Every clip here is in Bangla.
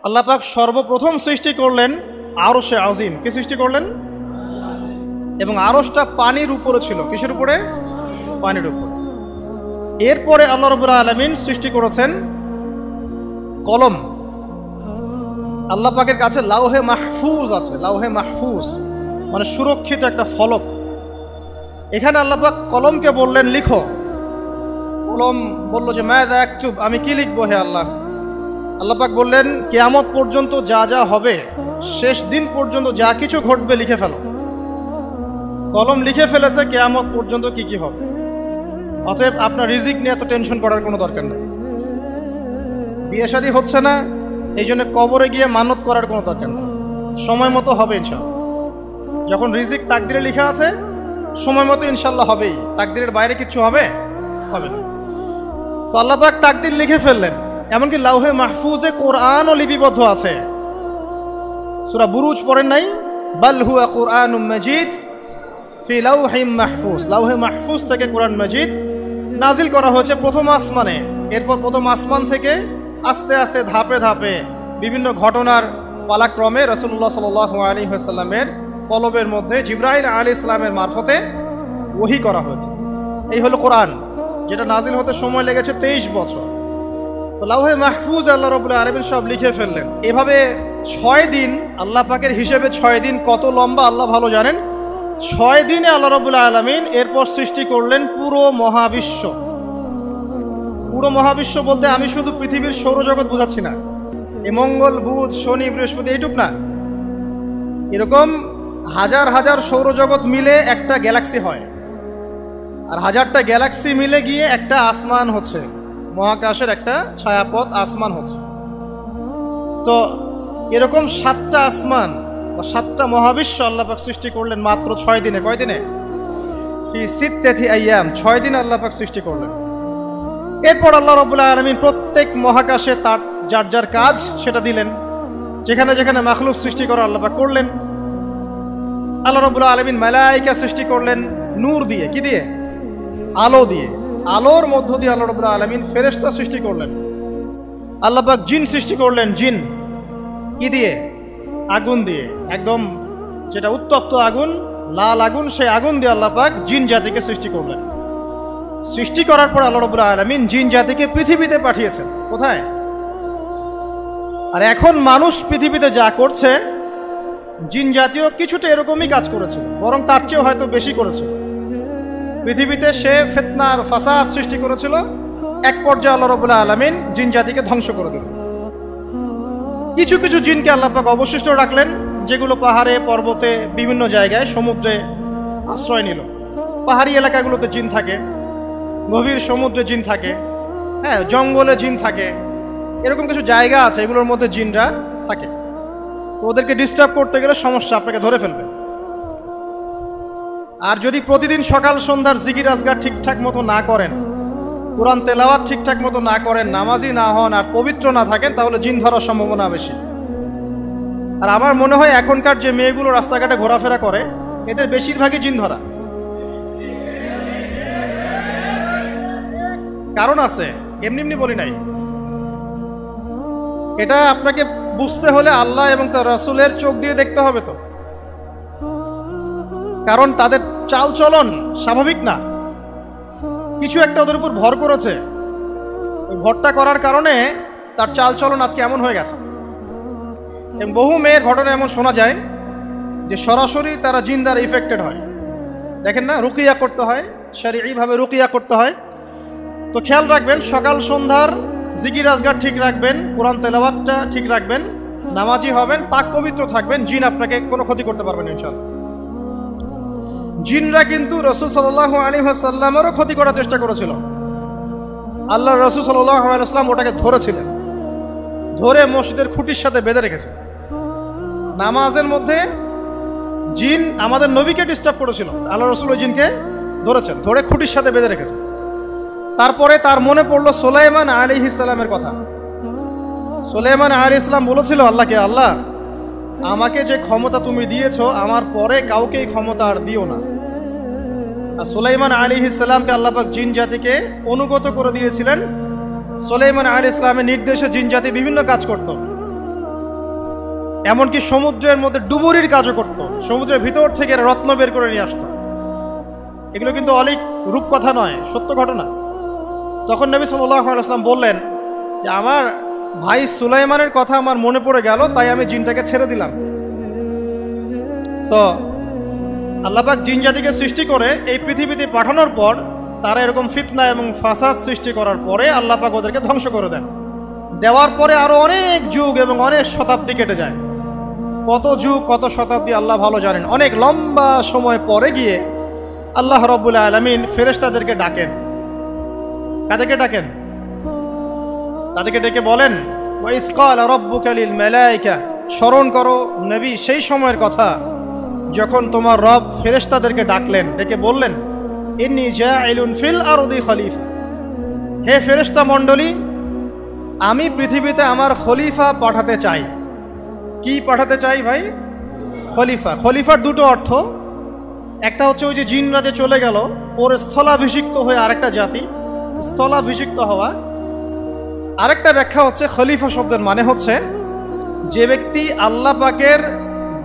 আল্লাহ পাক সর্বপ্রথম সৃষ্টি করলেন আরশে আজিম। কি সৃষ্টি করলেন? এবং আরশটা পানির উপরে ছিল। কিসের উপরে? পানির উপরে। এরপরে আল্লাহ রাব্বুল আলামিন সৃষ্টি করেছেন কলম। আল্লাহ পাকের কাছে লাউহে মাহফুজ আছে। লাউহে মাহফুজ মানে সুরক্ষিত একটা ফলক। এখানে আল্লাহ পাক কলমকে বললেন লিখো। কলম বলল যে মাযা আকতুব, আমি কি লিখবো হে আল্লাহ? আল্লাহ পাক বললেন কিয়ামত পর্যন্ত যা যা হবে, শেষ দিন পর্যন্ত যা কিছু ঘটবে লিখে ফেলো। কলম লিখে ফেলেছে কিয়ামত পর্যন্ত কি কি হবে। অতএব আপনার রিজিক নিয়ে এত টেনশন করার কোনো দরকার নেই। বিয়ে শাদী হচ্ছে না, এই জন্য কবরে গিয়ে মানত করার কোনো দরকার নেই। সময় মতো হবে ইনশাআল্লাহ। যখন রিজিক তাকদিরে লেখা আছে সময় মতো ইনশাআল্লাহ হবেই। তাকদিরের বাইরে কিছু হবে না। তো আল্লাহ পাক তাকদির লিখে ফেললেন। এমনকি লাউহে মাহফুজে কোরআনও লিপিবদ্ধ আছে। সূরা বুরুজ পড়েন নাই? বাল হুয়া কুরআনুম মাজিদ ফি লাউহিম মাহফুজ। লাউহে মাহফুজ থেকে কোরআন মাজিদ নাজিল করা হয়েছে প্রথম আসমানে। এরপর প্রথম আসমান থেকে আস্তে আস্তে ধাপে ধাপে বিভিন্ন ঘটনার পালাক্রমে রাসূলুল্লাহ সাল্লাল্লাহু আলাইহি ওয়াসাল্লামের কলবের মধ্যে জিবরাইল আলাইহিস সালামের মারফতে ওহী করা হয়েছে। এই হলো কোরআন, যেটা নাজিল হতে সময় লেগেছে 23 বছর। তো লাউহে মাহফুজ আল্লাহ রাব্বুল আলামিন সব লিখে ফেললেন। এভাবে 6 দিন, আল্লাহ পাকের হিসেবে 6 দিন কত লম্বা আল্লাহ ভালো জানেন। 6 দিনে আল্লাহ রাব্বুল আলামিন এরপর সৃষ্টি করলেন পুরো মহাবিশ্ব। পুরো মহাবিশ্ব বলতে আমি শুধু পৃথিবীর সৌরজগৎ বোঝাচ্ছি না। এই মঙ্গল, বুধ, শনি, বৃহস্পতি এইটুক না, এরকম হাজার হাজার সৌরজগৎ মিলে একটা গ্যালাক্সি হয়। আর হাজারটা গ্যালাক্সি মিলে গিয়ে একটা আসমান হচ্ছে, মহাকাশের একটা ছায়াপথ আসমান হচ্ছে। তো এরকম 7টা আসমান বা 7টা মহাবিশ্ব আল্লাহ পাক সৃষ্টি করলেন মাত্র 6 দিনে। কয় দিনে? ফি সিত্তাতি আইয়াম, 6 দিন আল্লাহ পাক সৃষ্টি করলেন। এরপর আল্লাহ রাব্বুল আলামিন প্রত্যেক মহাকাশে তার যার যার কাজ সেটা দিলেন। যেখানে যেখানে মাখলুক সৃষ্টি করা আল্লাহ পাক করলেন। আল্লাহ রাব্বুল আলামিন মালায়েকা সৃষ্টি করলেন নূর দিয়ে। কি দিয়ে? আলো দিয়ে। আলোর মধ্য দিয়ে আল্লাহ রাব্বুল আলামিন ফেরেশতা সৃষ্টি করলেন। আল্লাহ পাক জিন সৃষ্টি করলেন। জিন কি দিয়ে? আগুন দিয়ে। একদম যেটা উত্তপ্ত আগুন, লাল আগুন, সেই আগুন দিয়ে আল্লাহ পাক জিন জাতিকে সৃষ্টি করলেন। সৃষ্টি করার পর আল্লাহ রাব্বুল আলামিন জিন জাতিকে পৃথিবীতে পাঠিয়েছেন। কোথায়? আর এখন মানুষ পৃথিবীতে যা করছে, জিন জাতীয় কিছুটা এরকমই কাজ করেছিল, বরং তার চেয়েও হয়তো বেশি করেছিল। পৃথিবীতে সে ফিতনার ফাসাদ সৃষ্টি করেছিল। এক পর্যায়ে আল্লাহ রাব্বুল আলামিন জিন জাতিকে ধ্বংস করে দিলেন। কিছু কিছু জিনকে আল্লাহ পাক অবশিষ্ট রাখলেন, যেগুলো পাহাড়ে, পর্বতে, বিভিন্ন জায়গায়, সমুদ্রে আশ্রয় নিল। পাহাড়ি এলাকাগুলোতে জিন থাকে, গভীর সমুদ্রে জিন থাকে, হ্যাঁ, জঙ্গলে জিন থাকে। এরকম কিছু জায়গা আছে, এগুলোর মধ্যে জিনরা থাকে। তো ওদেরকে ডিস্টার্ব করতে গেলে সমস্যা, আপনাকে ধরে ফেলবে। আর যদি প্রতিদিন সকাল সন্ধ্যার জিকির আজগার ঠিকঠাক মতো না করেন, কোরআন তেলাওয়াত ঠিকঠাক মতো না করেন, নামাজি না হন, আর পবিত্র না থাকেন, তাহলে জিন ধরার সম্ভাবনা বেশি। আর আমার মনে হয় এখনকার যে মেয়েগুলো রাস্তাঘাটে ঘোরাফেরা করে, এদের বেশিরভাগই জিন ধরা। কারণ আছে, এমনি এমনি বলি নাই। এটা আপনাকে বুঝতে হলে আল্লাহ এবং তার রাসূলের চোখ দিয়ে দেখতে হবে। তো কারণ তাদের চাল চলন স্বাভাবিক না, কিছু একটা ওদের উপর ভর করেছে। ওই ভরটা করার কারণে তার চাল চলন আজকে এমন হয়ে গেছে। এবং বহু মেয়ের ঘটনা এমন শোনা যায় যে সরাসরি তারা জিন দ্বারা ইফেক্টেড হয়। দেখেন না, রুকিয়া করতে হয়, শরঈভাবে রুকিয়া করতে হয়। তো খেয়াল রাখবেন, সকাল সন্ধ্যার জিকির আজগার ঠিক রাখবেন, কোরআন তেলাওয়াতটা ঠিক রাখবেন, নামাজি হবেন, পাক পবিত্র থাকবেন, জিন আপনাকে কোনো ক্ষতি করতে পারবেন না ইনশাআল্লাহ। জিনরা কিন্তু রাসূল সাল্লাল্লাহু আলাইহি ওয়াসাল্লামেরও ক্ষতি করার চেষ্টা করেছিল। আল্লাহর রাসূল সাল্লাল্লাহু আলাইহি ওয়াসাল্লাম ওটাকে ধরেছিলেন, ধরে মসজিদের খুঁটির সাথে বেঁধে রেখেছে। নামাজের মধ্যে জিন আমাদের নবীকে ডিস্টার্ব করেছিল, আল্লাহর রাসূল ওই জিনকে ধরেছেন, ধরে খুঁটির সাথে বেঁধে রেখেছেন। তারপরে তার মনে পড়লো সুলাইমান আলাইহিস সালামের কথা। সুলাইমান আলাইহিস সালাম বলেছিল আল্লাহকে, আল্লাহ আমাকে যে ক্ষমতা তুমি দিয়েছো, আমার পরে কাউকে এই ক্ষমতা আর দিও না। আর সুলাইমান আলাইহিস সালামকে আল্লাহ পাক জিন জাতিকে অনুগত করে দিয়েছিলেন। সুলাইমান আলাইহিস সালামের নির্দেশে জিন জাতি বিভিন্ন কাজ করত। এমনকি সমুদ্রের মধ্যে ডুবুরির কাজও করত, সমুদ্রের ভিতর থেকে রত্ন বের করে নিয়ে আসতো। এগুলো কিন্তু অলিক রূপকথা নয়, সত্য ঘটনা। তখন নবী সাল্লাল্লাহু আলাইহি ওয়াসাল্লাম বললেন যে আমার ভাই সুলাইমানের কথা আমার মনে পড়ে গেল, তাই আমি জিনটাকে ছেড়ে দিলাম। তো আল্লাহ পাক জিন জাতিকে সৃষ্টি করে এই পৃথিবীতে পাঠানোর পর তারা এরকম ফিতনা এবং ফাসাদ সৃষ্টি করার পরে আল্লাহ পাক ওদেরকে ধ্বংস করে দেন। দেওয়ার পরে আরো অনেক যুগ এবং অনেক শতাব্দী কেটে যায়। কত যুগ কত শতাব্দী আল্লাহ ভালো জানেন। অনেক লম্বা সময় পরে গিয়ে আল্লাহ রাব্বুল আলামিন ফেরেশতাদেরকে ডাকেন। কাদেরকে ডাকেন? তাদেরকে ডেকে বলেন ওয়া ইয ক্বালা রাব্বুকা লিল মালায়েকা, স্মরণ করো নবী সেই সময়ের কথা যখন তোমার রব ফেরেশতাদেরকে ডাকলেন, ডেকে বললেন ইন্নী জাইলুন ফিল আরদি খলিফা, হে ফেরেশতা মণ্ডলী, আমি পৃথিবীতে আমার খলিফা পাঠাতে চাই। কি পাঠাতে চাই ভাই? খলিফা। খলিফার দুটো অর্থ, একটা হচ্ছে ওই যে জিনরা যে চলে গেল ওর স্থলাভিষিক্ত হয়ে আরেকটা জাতি, স্থলাভিষিক্ত হওয়া। আরেকটা ব্যাখ্যা হচ্ছে খলিফা শব্দের মানে হচ্ছে যে ব্যক্তি আল্লাহ পাকের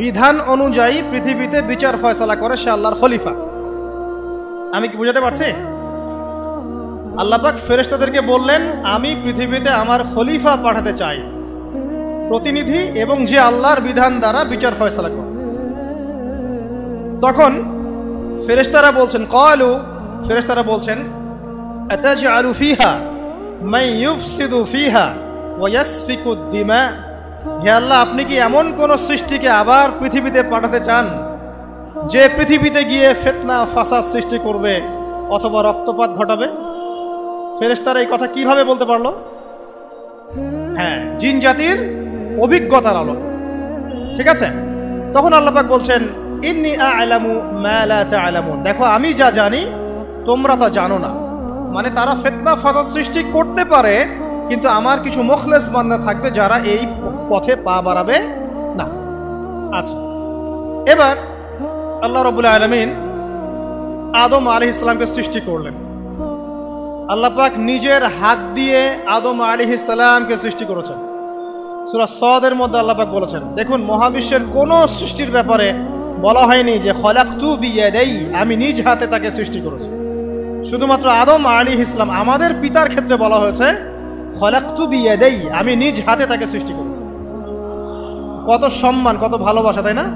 বিধান অনুযায়ী পৃথিবীতে বিচার ফয়সালা করে, সে আল্লাহর খলিফা। আমি কি বুঝাতে পারছি? আল্লাহ পাক ফেরেশতাদেরকে বললেন আমি পৃথিবীতে আমার খলিফা পাঠাতে চাই, প্রতিনিধি, এবং যে আল্লাহর বিধান দ্বারা বিচার ফয়সালা করে। তখন ফেরেশতারা বলছেন ক্বালু, ফেরেশতারা বলছেন আতাজআলু ফিহা মান ইউফসিদু ফিহা ওয়া ইয়াসফিকুদ দিমা, হে আল্লাহ আপনি কি এমন কোন সৃষ্টিকে আবার পৃথিবীতে পাঠাতে চান যে পৃথিবীতে গিয়ে ফিতনা ফাসাদ সৃষ্টি করবে অথবা রক্তপাত ঘটাবে? ফেরেশতারা এই কথা কিভাবে বলতে পারলো? হ্যাঁ, জিন জাতির অভিজ্ঞতার আলোকে। ঠিক আছে, তখন আল্লাহ পাক বলছেন ইন্নী আ'লামু মা লা তা'লামুন, দেখো আমি যা জানি তোমরা তা জানো না। মানে তারা ফিতনা ফাসাদ সৃষ্টি করতে পারে, কিন্তু আমার কিছু মুখলেস বান্দা থাকবে যারা এই পথে পা বাড়াবে না। আচ্ছা, এবার আল্লাহ রাব্বুল আলামিন আদম আলাইহিস সালামকে সৃষ্টি করলেন। আল্লাহ পাক নিজের হাত দিয়ে আদম আলাইহিস সালামকে সৃষ্টি করেছেন। সূরা সদের মধ্যে আল্লাহ পাক বলেছেন, দেখুন মহাবিশ্বের কোন সৃষ্টির ব্যাপারে বলা হয়নি যে খলাকতু বিয়াদাই, আমি নিজ হাতে তাকে সৃষ্টি করেছি। শুধুমাত্র আদম আলাইহিস সালাম, আমাদের পিতার ক্ষেত্রে বলা হয়েছে খলাকতু বিয়াদাই, আমি নিজ হাতে তাকে সৃষ্টি করেছি। কত সম্মান, কত ভালোবাসা, তাই না?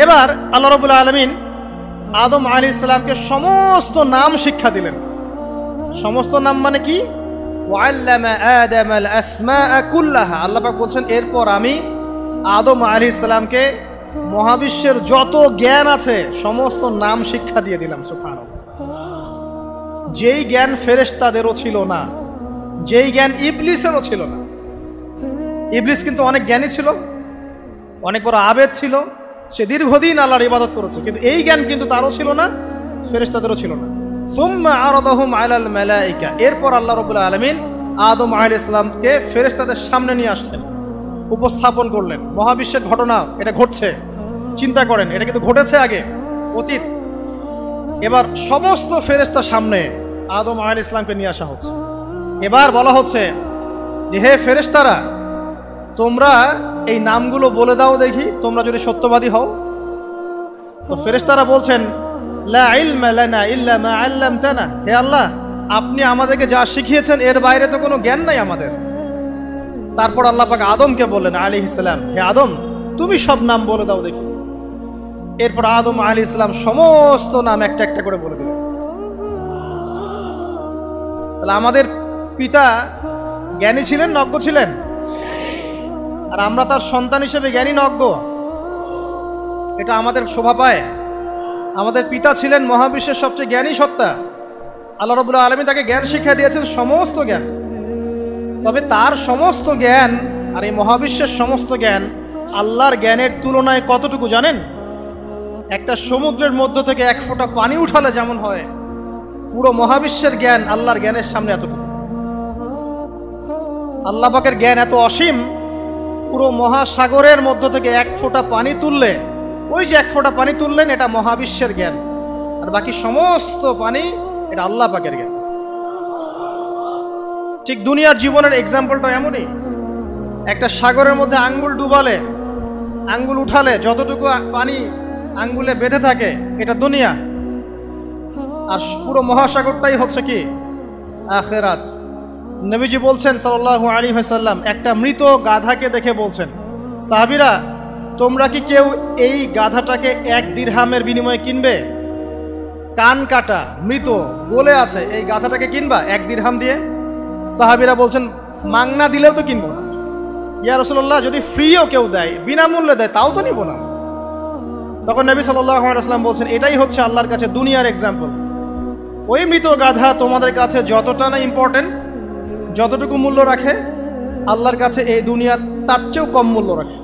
এবার আল্লাহ রাব্বুল আলামিন আদম আলাইহিস সালামকে সমস্ত নাম শিক্ষা দিলেন। সমস্ত নাম মানে কি? ওয়াল্লামা আদামাল আসমাআ কুল্লাহা, আল্লাহ পাক বলছেন এরপর আমি আদম আলাইহিস সালামকে মহাবিশ্বের যত জ্ঞান আছে সমস্ত নাম শিক্ষা দিয়ে দিলাম। সুবহানাল্লাহ। যেই জ্ঞান ফেরেশতাদেরও ছিল না, যেই জ্ঞান ইবলিসেরও ছিল না। ইবলিস কিন্তু অনেক জ্ঞানী ছিল, অনেক বড় আবেদ ছিল, সে দীর্ঘদিন আল্লাহর ইবাদত করেছে, কিন্তু এই জ্ঞান কিন্তু তারও ছিল না, ফেরেশতাদেরও ছিল না। সুম্মা আরাদাহুম আলাল মালাইকা, এরপর আল্লাহ রাব্বুল আলামিন আদম আলাইহিস সালামকে ফেরেশতাদের সামনে নিয়ে আসলেন, উপস্থাপন করলেন। মহাবিশ্বের ঘটনা, এটা ঘটছে, চিন্তা করেন, এটা কিন্তু ঘটেছে আগে, অতীত। এবার সমস্ত ফেরেশতার সামনে আদম আলাইহিস সালামকে নিয়ে আসা হচ্ছে। এবার বলা হচ্ছে যে হে ফেরেশতারা, তোমরা এই নামগুলো বলে দাও দেখি, তোমরা যদি সত্যবাদী হও। তো ফেরেশতারা বলছেন লা ইলমা লানা ইল্লা মা আল্লামতানা, হে আল্লাহ আপনি আমাদেরকে যা শিখিয়েছেন এর বাইরে তো কোনো জ্ঞান নাই আমাদের। তারপর আল্লাহ পাক আদমকে বললেন আলাইহিস সালাম, হে আদম তুমি সব নাম বলে দাও দেখি। এরপর আদম আলাইহিস সালাম সমস্ত নাম একটা একটা করে বলে দিলেন। তাহলে আমাদের পিতা জ্ঞানী ছিলেন, নজ্ঞ ছিলেন, আর আমরা তার সন্তান হিসেবে জ্ঞানী না অজ্ঞ? এটা আমাদের শোভা পায়? আমাদের পিতা ছিলেন মহাবিশ্বের সবচেয়ে জ্ঞানী সত্তা। আল্লাহ রাব্বুল আলামিন তাকে জ্ঞান শিক্ষা দিয়েছেন, সমস্ত জ্ঞান। তবে তার সমস্ত জ্ঞান আর এই মহাবিশ্বের সমস্ত জ্ঞান আল্লাহর জ্ঞানের তুলনায় কতটুকু জানেন? একটা সমুদ্রের মধ্য থেকে এক ফোঁটা পানি উঠালে যেমন হয়, পুরো মহাবিশ্বের জ্ঞান আল্লাহর জ্ঞানের সামনে এতটুকু। আল্লাহ পাকের জ্ঞান এত অসীম, পুরো মহাসাগরের মধ্য থেকে এক ফোঁটা পানি তুললে, ওই যে এক ফোঁটা পানি তুললেন, এটা মহাবিশ্বের জ্ঞান, আর বাকি সমস্ত পানি এটা আল্লাহ পাকের জ্ঞান। ঠিক দুনিয়ার জীবনের এক্সাম্পলটা এমনই। একটা সাগরের মধ্যে আঙ্গুল ডুবালে আঙ্গুল উঠালে যতটুকু পানি আঙ্গুলে বেঁধে থাকে এটা দুনিয়া, আর পুরো মহাসাগরটাই হচ্ছে কি আখিরাত। নবীজি বলছেন সাল্লাল্লাহু আলাইহি ওয়াসাল্লাম, একটা মৃত গাধাকে দেখে বলছেন, সাহাবীরা তোমরা কি কেউ এই গাধাটাকে 1 দিরহামের বিনিময়ে কিনবে? কান কাটা মৃত গলে আছে, এই গাধাটাকে কিনবা 1 দিরহাম দিয়ে? সাহাবীরা বলছেন মাংনা দিলেও তো কিনবো না। ইয়া রাসূলুল্লাহ, যদি ফ্রিও কেউ দেয়, বিনামূল্যে দেয়, তাও তো নিব না। তখন নবী সাল্লাল্লাহু আলাইহি ওয়াসাল্লাম বলছেন, এটাই হচ্ছে আল্লাহর কাছে দুনিয়ার এক্সাম্পল। ওই মৃত গাধা তোমাদের কাছে যতটা না ইম্পর্টেন্ট, যতটুকু মূল্য রাখে, আল্লাহর কাছে এই দুনিয়া তার চেয়েও কম মূল্য রাখে।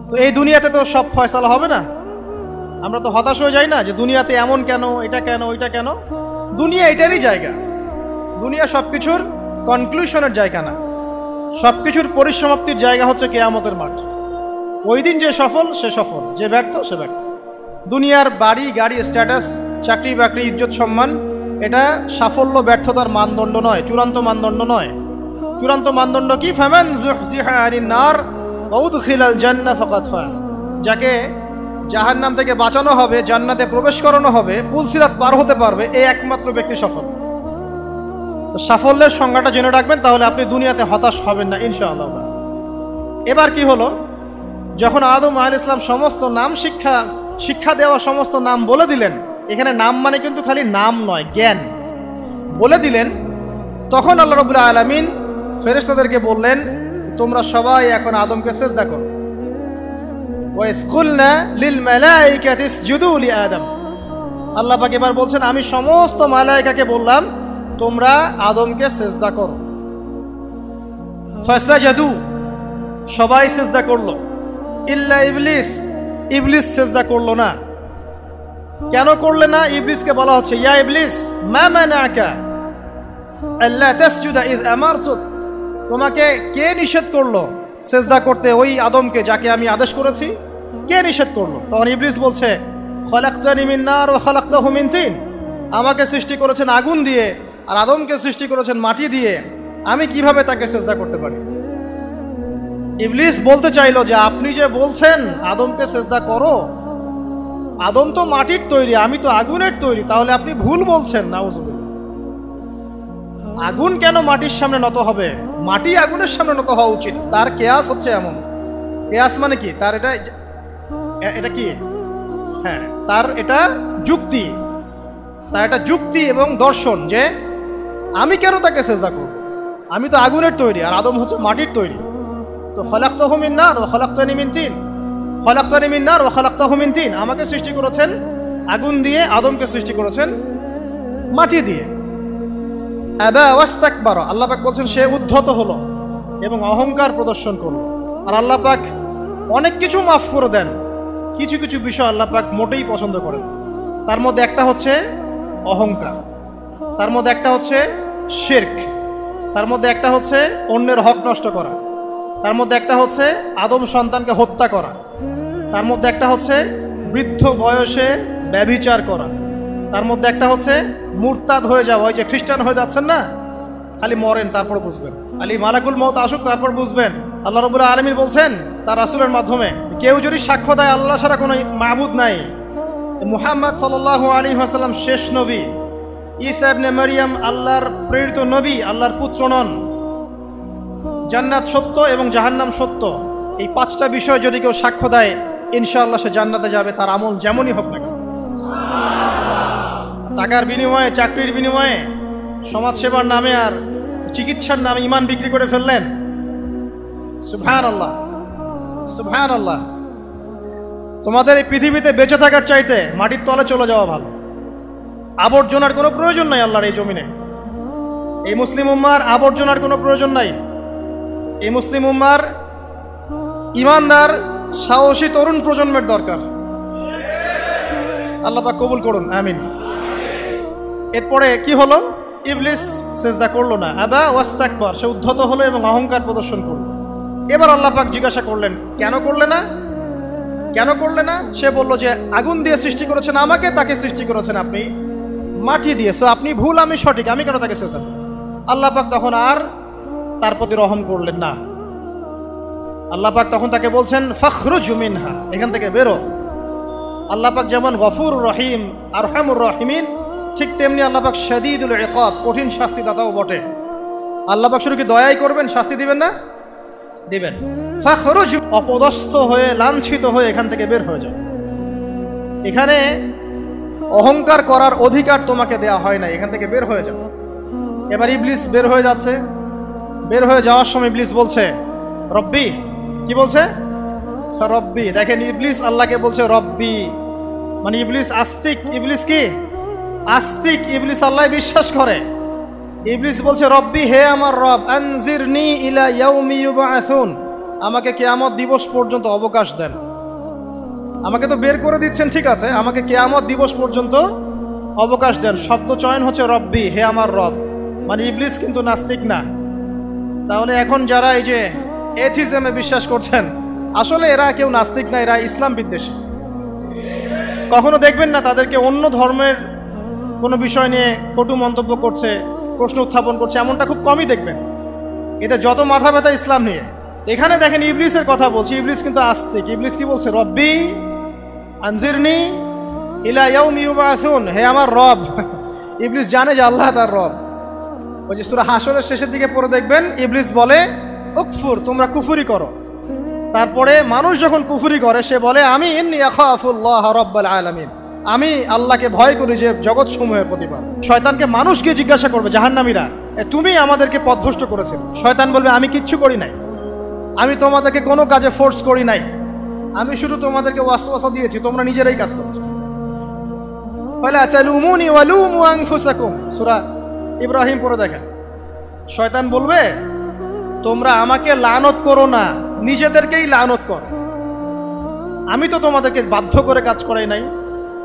তো এই দুনিয়াতে তো সব ফয়সালা হবে না। আমরা তো হতাশ হয়ে যাই না যে দুনিয়াতে এমন কেন, এটা কেন, ওইটা কেন। দুনিয়া এটারই জায়গা, দুনিয়া সবকিছুর কনক্লুশনের জায়গা না, সবকিছুর পরিসমাপ্তির জায়গা হচ্ছে কিয়ামতের মাঠ। ওই দিন যে সফল সে সফল, যে ব্যর্থ সে ব্যর্থ। দুনিয়ার বাড়ি গাড়ি, স্ট্যাটাস, চাকরি বাকরি, ইজ্জত সম্মান, এটা সাফল্য ব্যর্থতার মানদণ্ড নয়, চূড়ান্ত মানদণ্ড নয়। চূড়ান্ত মানদণ্ড কি? ফামান যুহজিহা আনিন নার ওয়া উদখিলাল জান্নাহ ফাকাদ ফাজ। যাকে জাহান্নাম থেকে বাঁচানো হবে, জান্নাতে প্রবেশ করানো হবে, পুলসিরাত পার হতে পারবে, এই একমাত্র ব্যক্তি সফল। সাফল্যের সংজ্ঞাটা জেনে রাখবেন, তাহলে আপনি দুনিয়াতে হতাশ হবেন না ইনশাআল্লাহ। এবার কি হলো, যখন আদম আলাইহিস সালাম সমস্ত নাম শিক্ষা দেওয়া সমস্ত নাম বলে দিলেন, এখানে নাম মানে কিন্তু খালি নাম নয়, জ্ঞান বলে দিলেন, তখন আল্লাহ রাব্বুল আলামিন ফেরেশতাদেরকে বললেন, তোমরা সবাই এখন আদমকে সিজদা করো। ওয়া ইয কুলনা লিল মালাইকাতি ইসজুদু লি আদম। আল্লাহ পাক এবার বলছেন, আমি সমস্ত মালায়েকাকে বললাম তোমরা আদমকে সিজদা করো। ফাসাজাদু, সবাই সিজদা করলো, ইল্লা ইবলিস, ইবলিস সিজদা করলো না। কেন করলে না? ইবলিসকে বলা হচ্ছে, ইয়া ইবলিস মা মানাকা আল্লা তাসজুদা ইয আমারতুক। তোমাকে কে নিষেধ করলো সিজদা করতে ওই আদমকে যাকে আমি আদেশ করেছি? কে নিষেধ করলো? তখন ইবলিস বলছে, খলাকতানি মিন নার ওয়া খলাকতাহু মিন তিন। আমাকে সৃষ্টি করেছেন আগুন দিয়ে, আর আদমকে সৃষ্টি করেছেন মাটি দিয়ে, আমি কিভাবে তাকে সিজদা করতে পারি? ইবলিস বলতে চাইলো যে আপনি যে বলছেন আদমকে সিজদা করো, আদম তো মাটির তৈরি, আমি তো আগুনের তৈরি, তাহলে আপনি ভুল বলছেন। নাউজুবিল্লাহ। আগুন কেন মাটির সামনে নত হবে? মাটি আগুনের সামনে নত হওয়া উচিত। তার কেয়াস হচ্ছে এমন, কেয়াস মানে কি? তার এটা কি? হ্যাঁ, তার এটা যুক্তি, তার এটা যুক্তি এবং দর্শন যে আমি কেন তাকে সিজদা করব? আমি তো আগুনের তৈরি, আর আদম হচ্ছে মাটির তৈরি। তো খলাকতাহু মিন নার ওয়া খলাকতানি মিন তিন, খলাকতানি মিন নার ওয়া খলাকতাহু মিন তিন। আমাকে সৃষ্টি করেছেন আগুন দিয়ে, আদমকে সৃষ্টি করেছেন মাটি দিয়ে। আবা ওয়াস্তাকবারা, আল্লাহ পাক বলছেন সে উদ্ধত হলো এবং অহংকার প্রদর্শন করলো। আর আল্লাহ পাক অনেক কিছু মাফ করে দেন, কিছু কিছু বিষয় আল্লাহ পাক মোটেই পছন্দ করেন। তার মধ্যে একটা হচ্ছে অহংকার, তার মধ্যে একটা হচ্ছে শিরক, তার মধ্যে একটা হচ্ছে অন্যের হক নষ্ট করা, তার মধ্যে একটা হচ্ছে আদম সন্তানকে হত্যা করা, তার মধ্যে একটা হচ্ছে বৃদ্ধ বয়সে ব্যভিচার করা, তার মধ্যে একটা হচ্ছে মুরতাদ হয়ে যাওয়া। ওই যে খ্রিস্টান হয়ে যাচ্ছেন না, খালি মরেন তারপর বুঝবেন, খালি মালাকুল মউত আসুক তারপর বুঝবেন। আল্লাহ রাব্বুল আলামিন বলছেন তার রাসূলের মাধ্যমে, কেউ যদি সাক্ষ্য দেয় আল্লাহ ছাড়া কোনো মাবুদ নাই, মুহাম্মদ সাল্লাল্লাহু আলাইহি ওয়াসাল্লাম শেষ নবী, ঈসা ইবনে মারইয়াম আল্লাহর প্রেরিত নবী, আল্লাহর পুত্র নন, জান্নাত সত্য এবং জাহান্নাম সত্য, এই 5টা বিষয় যদি কেউ সাক্ষ্য দেয়, ইনশাআল্লাহ সে জান্নাতে যাবে, তার আমল যেমনই হোক না কেন। টাকার বিনিময়ে, চাকরির বিনিময়ে, সমাজসেবার নামে আর চিকিৎসার নামে ঈমান বিক্রি করে ফেললেন। সুবহানাল্লাহ, সুবহানাল্লাহ। তোমাদের এই পৃথিবীতে বেঁচে থাকার চাইতে মাটির তলে চলে যাওয়া ভালো। আবর্জনার কোনো প্রয়োজন নাই আল্লাহর এই জমিনে। এই মুসলিম উম্মার আবর্জনার কোনো প্রয়োজন নাই। এই মুসলিম উম্মার ইমানদার সাহসী তরুণ প্রজন্মের দরকার। আল্লাহ পাক কবুল করুন, আমিন। এরপরে কি হলো? ইবলিস সিজদা করলো না, আবা ওয়াস্তাকবার, সে উদ্ধত হলো এবং অহংকার প্রদর্শন করলো। এবার আল্লাহ পাক জিজ্ঞাসা করলেন, কেন করলে না? কেন করলে না? সে বলল যে আগুন দিয়ে সৃষ্টি করেছেন আমাকে, তাকে সৃষ্টি করেছেন আপনি মাটি দিয়ে, সো আপনি ভুল আমি সঠিক, আমি কেন তাকে সিজদা করব? আল্লাহ পাক তখন আর তার প্রতি রহম করলেন না। আল্লাহ পাক তখন তাকে বলছেন ফাখরুজ মিনহা, এখান থেকে বেরো। আল্লাহ পাক যেমন গফুর রহিম আরহামুর রহিমিন, ঠিক তেমনি আল্লাহ পাক শাদীদুল ইকাব, কঠিন শাস্তিদাতাও বটে। আল্লাহ পাক শুধু কি দয়াই করবেন, শাস্তি দিবেন না? দিবেন। ফাখরুজ, অপদস্থ হয়ে লাঞ্ছিত হয়ে এখান থেকে বের হয়ে যাও। এখানে অহংকার করার অধিকার তোমাকে দেয়া হয় না, এখান থেকে বের হয়ে যাও। এবার ইবলিস বের হয়ে যাচ্ছে। বের হয়ে যাওয়ার সময় ইবলিস বলছে রব্বি, কি বলছে? রব্বি। দেখেন ইবলিস আল্লাহকে বলছে রব্বি, মানে ইবলিস আস্তিক। ইবলিস কি আস্তিক? ইবলিস আল্লাহ বিশ্বাস করে। ইবলিস বলছে রব্বি, হে আমার রব, আনজিরনি ইলা ইয়াউমি ইউবআসুন, আমাকে কিয়ামত দিবস পর্যন্ত অবকাশ দেন। আমাকে তো বের করে দিচ্ছেন, ঠিক আছে, আমাকে কিয়ামত দিবস পর্যন্ত অবকাশ দেন। শব্দ চয়ন হচ্ছে রব্বি, হে আমার রব। মানে ইবলিস কিন্তু নাস্তিক না। তাহলে এখন যারা এই যে এথিজমে বিশ্বাস করছেন, আসলে এরা কেউ নাস্তিক না, এরা ইসলাম বিদ্বেষী। কখনো দেখবেন না তাদেরকে অন্য ধর্মের কোনো বিষয় নিয়ে কটু মন্তব্য করছে, প্রশ্ন উত্থাপন করছে, এমনটা খুব কমই দেখবেন। এদের যত মাথা ব্যথা ইসলাম নিয়ে। এখানে দেখেন ইবলিসের কথা বলছি, ইবলিস কিন্তু আস্তিক। ইবলিস কি বলছে? রব্বি আনজিরনি ইলা ইয়াউমি ইউবআসুন, হে আমার রব। ইবলিস জানে যে আল্লাহ তার রব। ওই যে সূরা হাশরের শেষের দিকে পড়ে দেখবেন ইবলিস বলে উকফুর, তোমরা কুফরি করো। তারপরে মানুষ যখন কুফরি করে সে বলে আমি ইন্নী আখাফুল্লাহ রাব্বাল আলামিন, আমি আল্লাহকে ভয় করি যে জগৎ সমূহের প্রতিপালক। শয়তানকে মানুষ গিয়ে জিজ্ঞাসা করবে, জাহান্নামীরা, তুমি আমাদেরকে পথভ্রষ্ট করেছিলে। শয়তান বলবে আমি কিচ্ছু করি নাই, আমি তোমাদেরকে কোনো কাজে ফোর্স করি নাই, আমি শুধু তোমাদেরকে ওয়াসওয়াসা দিয়েছি, তোমরা নিজেরাই কাজ করেছো। ফালা তালুমুনি ওয়ালুমু আনফুসাকুম, সূরা ইব্রাহিম পড়ে দেখেন। শয়তান বলবে তোমরা আমাকে লানত করো না, নিজেদেরকেই লানত করো, আমি তো তোমাদেরকে বাধ্য করে কাজ করাই নাই,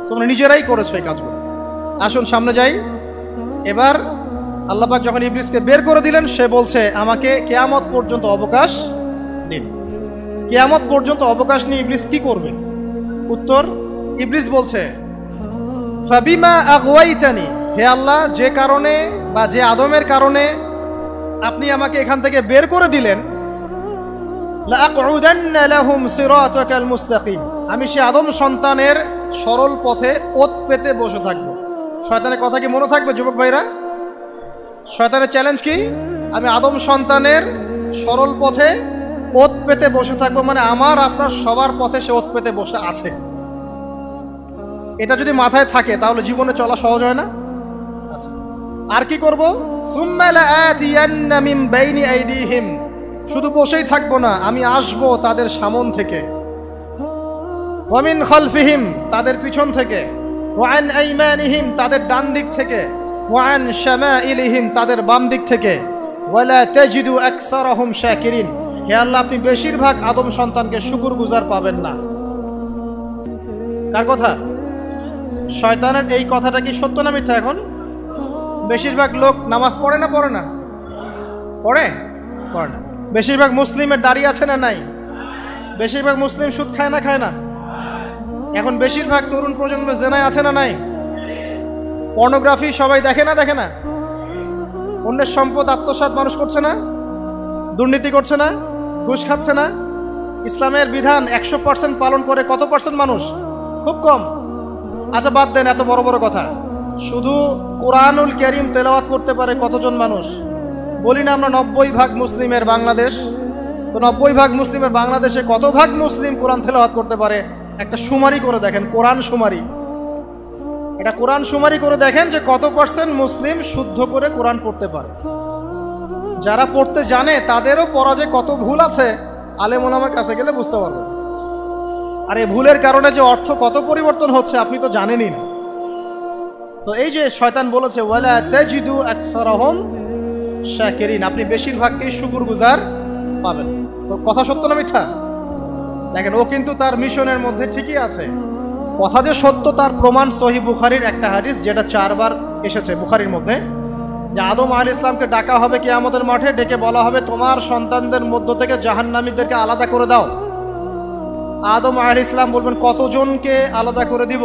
তোমরা নিজেরাই করেছো এই কাজগুলো। আসুন সামনে যাই। এবার আল্লাহ পাক যখন ইবলিসকে বের করে দিলেন, সে বলছে আমাকে কিয়ামত পর্যন্ত অবকাশ দিন। কিয়ামত পর্যন্ত অবকাশ নিয়ে ইবলিস কি করবে? উত্তর, ইবলিস বলছে ফাবিমা আগওয়াইতানি, হে আল্লাহ, যে কারণে বা যে আদমের কারণে আপনি আমাকে এখান থেকে বের করে দিলেন, লাআকউদান্না লাহুম সিরাতাকাল মুস্তাকিম, আমি সে আদম সন্তানের সরল পথে ওত পেতে বসে থাকবো। শয়তানের কথা কি মনে থাকবে যুবক ভাইরা? শয়তানের চ্যালেঞ্জ কি? আমি আদম সন্তানের সরল পথে ওত পেতে বসে থাকবো, মানে আমার আপনার সবার পথে সে ওত পেতে বসে আছে। এটা যদি মাথায় থাকে তাহলে জীবনে চলা সহজ হয় না? আচ্ছা, আর কি করবো? সুম্মা লাআতিয়ান্না মিন বাইনি আইদিহিম, শুধু বসেই থাকবো না, আমি আসবো তাদের সামন থেকে, ওয়া মিন খালফিহিম, তাদের পিছন থেকে, ওয়া আন আইমানিহিম, তাদের ডান দিক থেকে, ওয়া আন শামাইলিহিম, তাদের বাম দিক থেকে, ওয়ালা তাজিদু আকসারাহুম শাকিরিন, হে আল্লাহ, আপনি বেশিরভাগ আদম সন্তানকে শুকরগুজার পাবেন না। কার কথা? শয়তানের। এই কথাটা কি সত্য না মিথ্যা? এখন বেশিরভাগ লোক নামাজ পড়ে না পড়ে না? পড়ে না। বেশিরভাগ মুসলিমের দাড়ি আছে না নাই? বেশিরভাগ মুসলিম সুদ খায় না খায় না? এখন বেশিরভাগ তরুণ প্রজন্মের জেনায় আছে না নাই? পর্নোগ্রাফি সবাই দেখে না দেখে না? অন্যের সম্পদ আত্মসাৎ মানুষ করছে না? দুর্নীতি করছে না? ঘুষ খাচ্ছে না? ইসলামের বিধান 100% পালন করে কত পার্সেন্ট মানুষ? খুব কম। আচ্ছা বাদ দেন এত বড় বড় কথা, শুধু কোরআনুল কারীম তেলাওয়াত করতে পারে কতজন মানুষ? বলি না আমরা 90% মুসলিমের বাংলাদেশ, তো 90% মুসলিমের বাংলাদেশে কত ভাগ মুসলিম কোরআন তেলাওয়াত করতে পারে? একটা শুমারি করে দেখেন, কোরআন শুমারি। এটা কোরআন শুমারি করে দেখেন যে কত পার্সেন্ট মুসলিম শুদ্ধ করে কোরআন পড়তে পারে। যারা পড়তে জানে তাদেরও পড়া যে কত ভুল আছে, আলেম ওলামার কাছে গেলে বুঝতে পারবেন। আর এই ভুলের কারণে যে অর্থ কত পরিবর্তন হচ্ছে আপনি তো জানেনই না। তো এই যে শয়তান বলেছে ওয়ালা তাজিদু আকসারাহুম শাকিরিন, আপনি বেশিরভাগকেই শুকরগুজার পাবেন। তো কথা সত্য না মিথ্যা? দেখেন, ও কিন্তু তার মিশনের মধ্যে ঠিকই আছে। কথা যে সত্য তার প্রমাণ সহিহ বুখারীর একটা হাদিস, যেটা 4 বার এসেছে বুখারীর মধ্যে, যে আদম আলাইহিস সালামকে ডাকা হবে কিয়ামতের মাঠে, ডেকে বলা হবে তোমার সন্তানদের মধ্য থেকে জাহান্নামীদেরকে আলাদা করে দাও। আদম আলাইহিস সালাম বলবেন কতজনকে আলাদা করে দিব?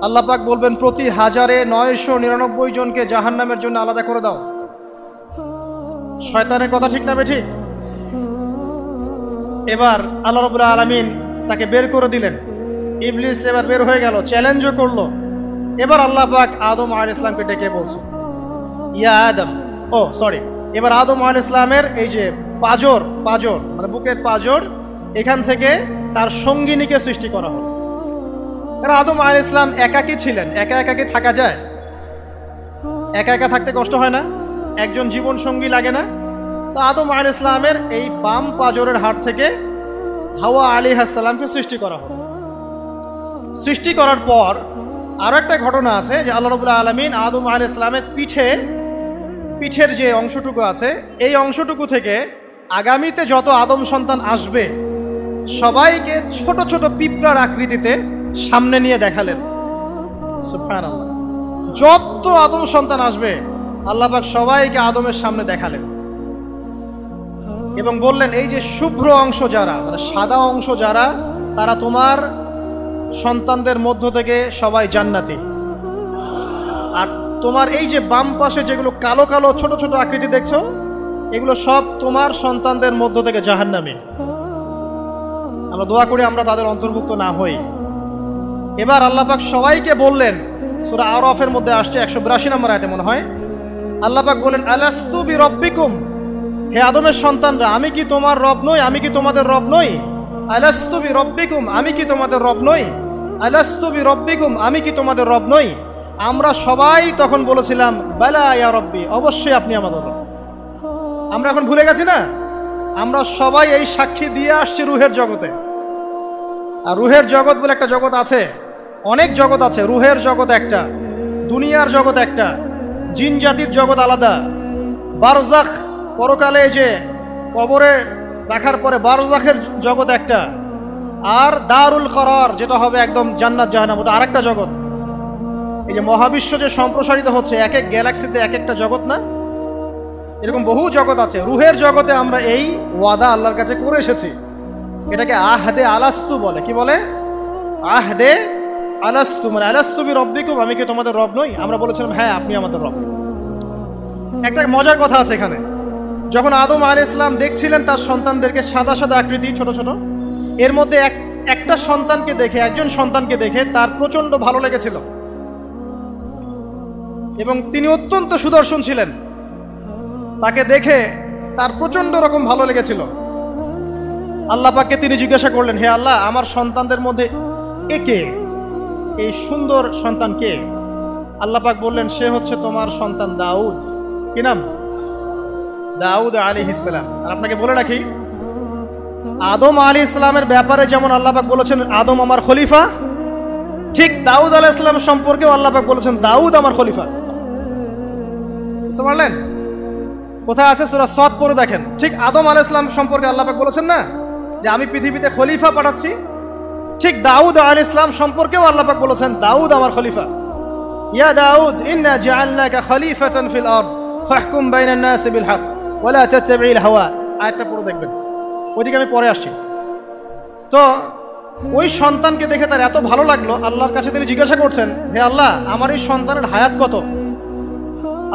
আল্লাহ পাক বলবেন প্রতি 1099 জনকে জাহান্নামের জন্য আলাদা করে দাও। শয়তানের কথা ঠিক না বেঠিক? এবার আল্লাহ রাব্বুল আলামিন তাকে বের করে দিলেন। ইবলিস এবার বের হয়ে গেল, চ্যালেঞ্জও করলো। এবার আল্লাহ পাক আদম আলাইহিস সালামকে ডেকে বলছে, ইয়া আদম, এবার আদম আলাইহিস সালামের এই যে পাজর মানে বুকের পাজর, এখান থেকে তার সঙ্গিনীকে সৃষ্টি করা হলো। কারণ আদম আলাইহিস সালাম একাকী ছিলেন, একা কি থাকা যায়? একা থাকতে কষ্ট হয় না? একজন জীবন সঙ্গী লাগে না? তো আদম আলাইহিস সালামের এই বাম পাজরের হাড় থেকে হাওয়া আলাইহিস সালামকে সৃষ্টি করা হলো। সৃষ্টি করার পর আরো একটা ঘটনা আছে যে আল্লাহ রাব্বুল আলামিন আদম আলাইহিস সালামের পিঠের যে অংশটুকু আছে, এই অংশটুকু থেকে আগামীতে যত আদম সন্তান আসবে সবাইকে ছোট ছোট পিঁপড়ার আকৃতিতে সামনে নিয়ে দেখালেন। সুবহানাল্লাহ। যত আদম সন্তান আসবে আল্লাহ পাক সবাইকে আদমের সামনে দেখালেন এবং বললেন, এই যে শুভ্র অংশ যারা, মানে সাদা অংশ যারা, তারা তোমার সন্তানদের মধ্য থেকে সবাই জান্নাতি। আর তোমার এই যে বাম পাশে যেগুলো কালো কালো ছোট ছোট আকৃতি দেখছো, এগুলো সব তোমার সন্তানদের মধ্য থেকে জাহান্নামী। আমরা দোয়া করি আমরা তাদের অন্তর্ভুক্ত না হই। এবার আল্লাহ পাক সবাইকে বললেন, সূরা আরাফের মধ্যে আসছে 182 নম্বর আয়াতে মনে হয়, আল্লাহ পাক বলেন, আলাস্তু বিরব্বিকুম, হে আদমের সন্তানরা, আমি কি তোমার রব নই? আমি কি তোমাদের রব নই? আলাস্তু বিরব্বিকুম, আমি কি তোমাদের রব নই? আলাস্তু বিরব্বিকুম, আমি কি তোমাদের রব নই? আমরা সবাই তখন বলেছিলাম, বালা ইয়া রব্বি, অবশ্যই আপনি আমাদের রব। আমরা এখন ভুলে গেছি না? আমরা সবাই এই সাক্ষী দিয়ে আসছি রুহের জগতে। আর রুহের জগৎ বলে একটা জগৎ আছে, অনেক জগৎ আছে। রুহের জগৎ একটা, দুনিয়ার জগৎ একটা, জিন জাতির জগৎ আলাদা, বারজাখ পরকালে যে কবরে রাখার পরে বারজাখের জগৎ একটা, আর দারুল করার যেটা হবে একদম জান্নাত জাহান্নাম, ওটা আরেকটা জগৎ। এই যে মহাবিশ্ব যে সম্প্রসারিত হচ্ছে, এক এক গ্যালাক্সিতে এক একটা জগৎ না, এরকম বহু জগৎ আছে। রুহের জগতে আমরা এই ওয়াদা আল্লাহর কাছে করে এসেছি, এটাকে আহদে আলাস্তু বলে। কি বলে? আহদে আলাস্তু, মানে আলাস্তু বিরব্বিকুম, আমি কি তোমাদের রব নই? আমরা বলেছিলাম হ্যাঁ আপনি আমাদের রব। একটা মজার কথা আছে এখানে, যখন আদম আলাইহিস সালাম দেখছিলেন তার সন্তানদেরকে সাদা সাদা আকৃতি ছোট ছোট, এর মধ্যে একজন সন্তানকে দেখে তার প্রচন্ড ভালো লেগেছিল এবং তিনি অত্যন্ত সুদর্শন ছিলেন। তাকে দেখে তার প্রচন্ড রকম ভালো লেগেছিল। আল্লাহ পাককে তিনি জিজ্ঞাসা করলেন, হে আল্লাহ, আমার সন্তানদের মধ্যে কে, এই সুন্দর সন্তান কে? আল্লাহ পাক বললেন, সে হচ্ছে তোমার সন্তান দাউদ। কি নাম? দাউদ আলাইহিস সালাম। আর আপনাকে বলে রাখি, আদম আলাইহিস সালামের ব্যাপারে যেমন আল্লাহ পাক বলেছেন আদম আমার খলিফা, ঠিক দাউদ আলাইহিস সালাম সম্পর্কেও আল্লাহ পাক বলেছেন দাউদ আমার খলিফা। বুঝতে পারলেন? কোথায় আছে? সূরা সাদ পড়ে দেখেন। ঠিক আদম আলাইহিস সালাম সম্পর্কে আল্লাহ পাক বলেছেন না যে আমি পৃথিবীতে খলিফা পাঠাচ্ছি, ঠিক দাউদ আলাইহিস সালাম সম্পর্কেও আল্লাহ পাক বলেছেন দাউদ আমার খলিফা। ইয়া দাউদ ইন্না জাআলনাকা খলিফাতান ফিল আরদ ফাহকুম বাইনান নাসি বিল হক ওয়া লা তাত্তাবি'ল হাওয়া। আয়াতটা পড়ে দেখবেন, ওইদিকে আমি পরে আসছি। তো ওই সন্তানকে দেখে তার এত ভালো লাগলো, আল্লাহর কাছে তিনি জিজ্ঞাসা করছেন, হে আল্লাহ, আমার এই সন্তানের হায়াত কত?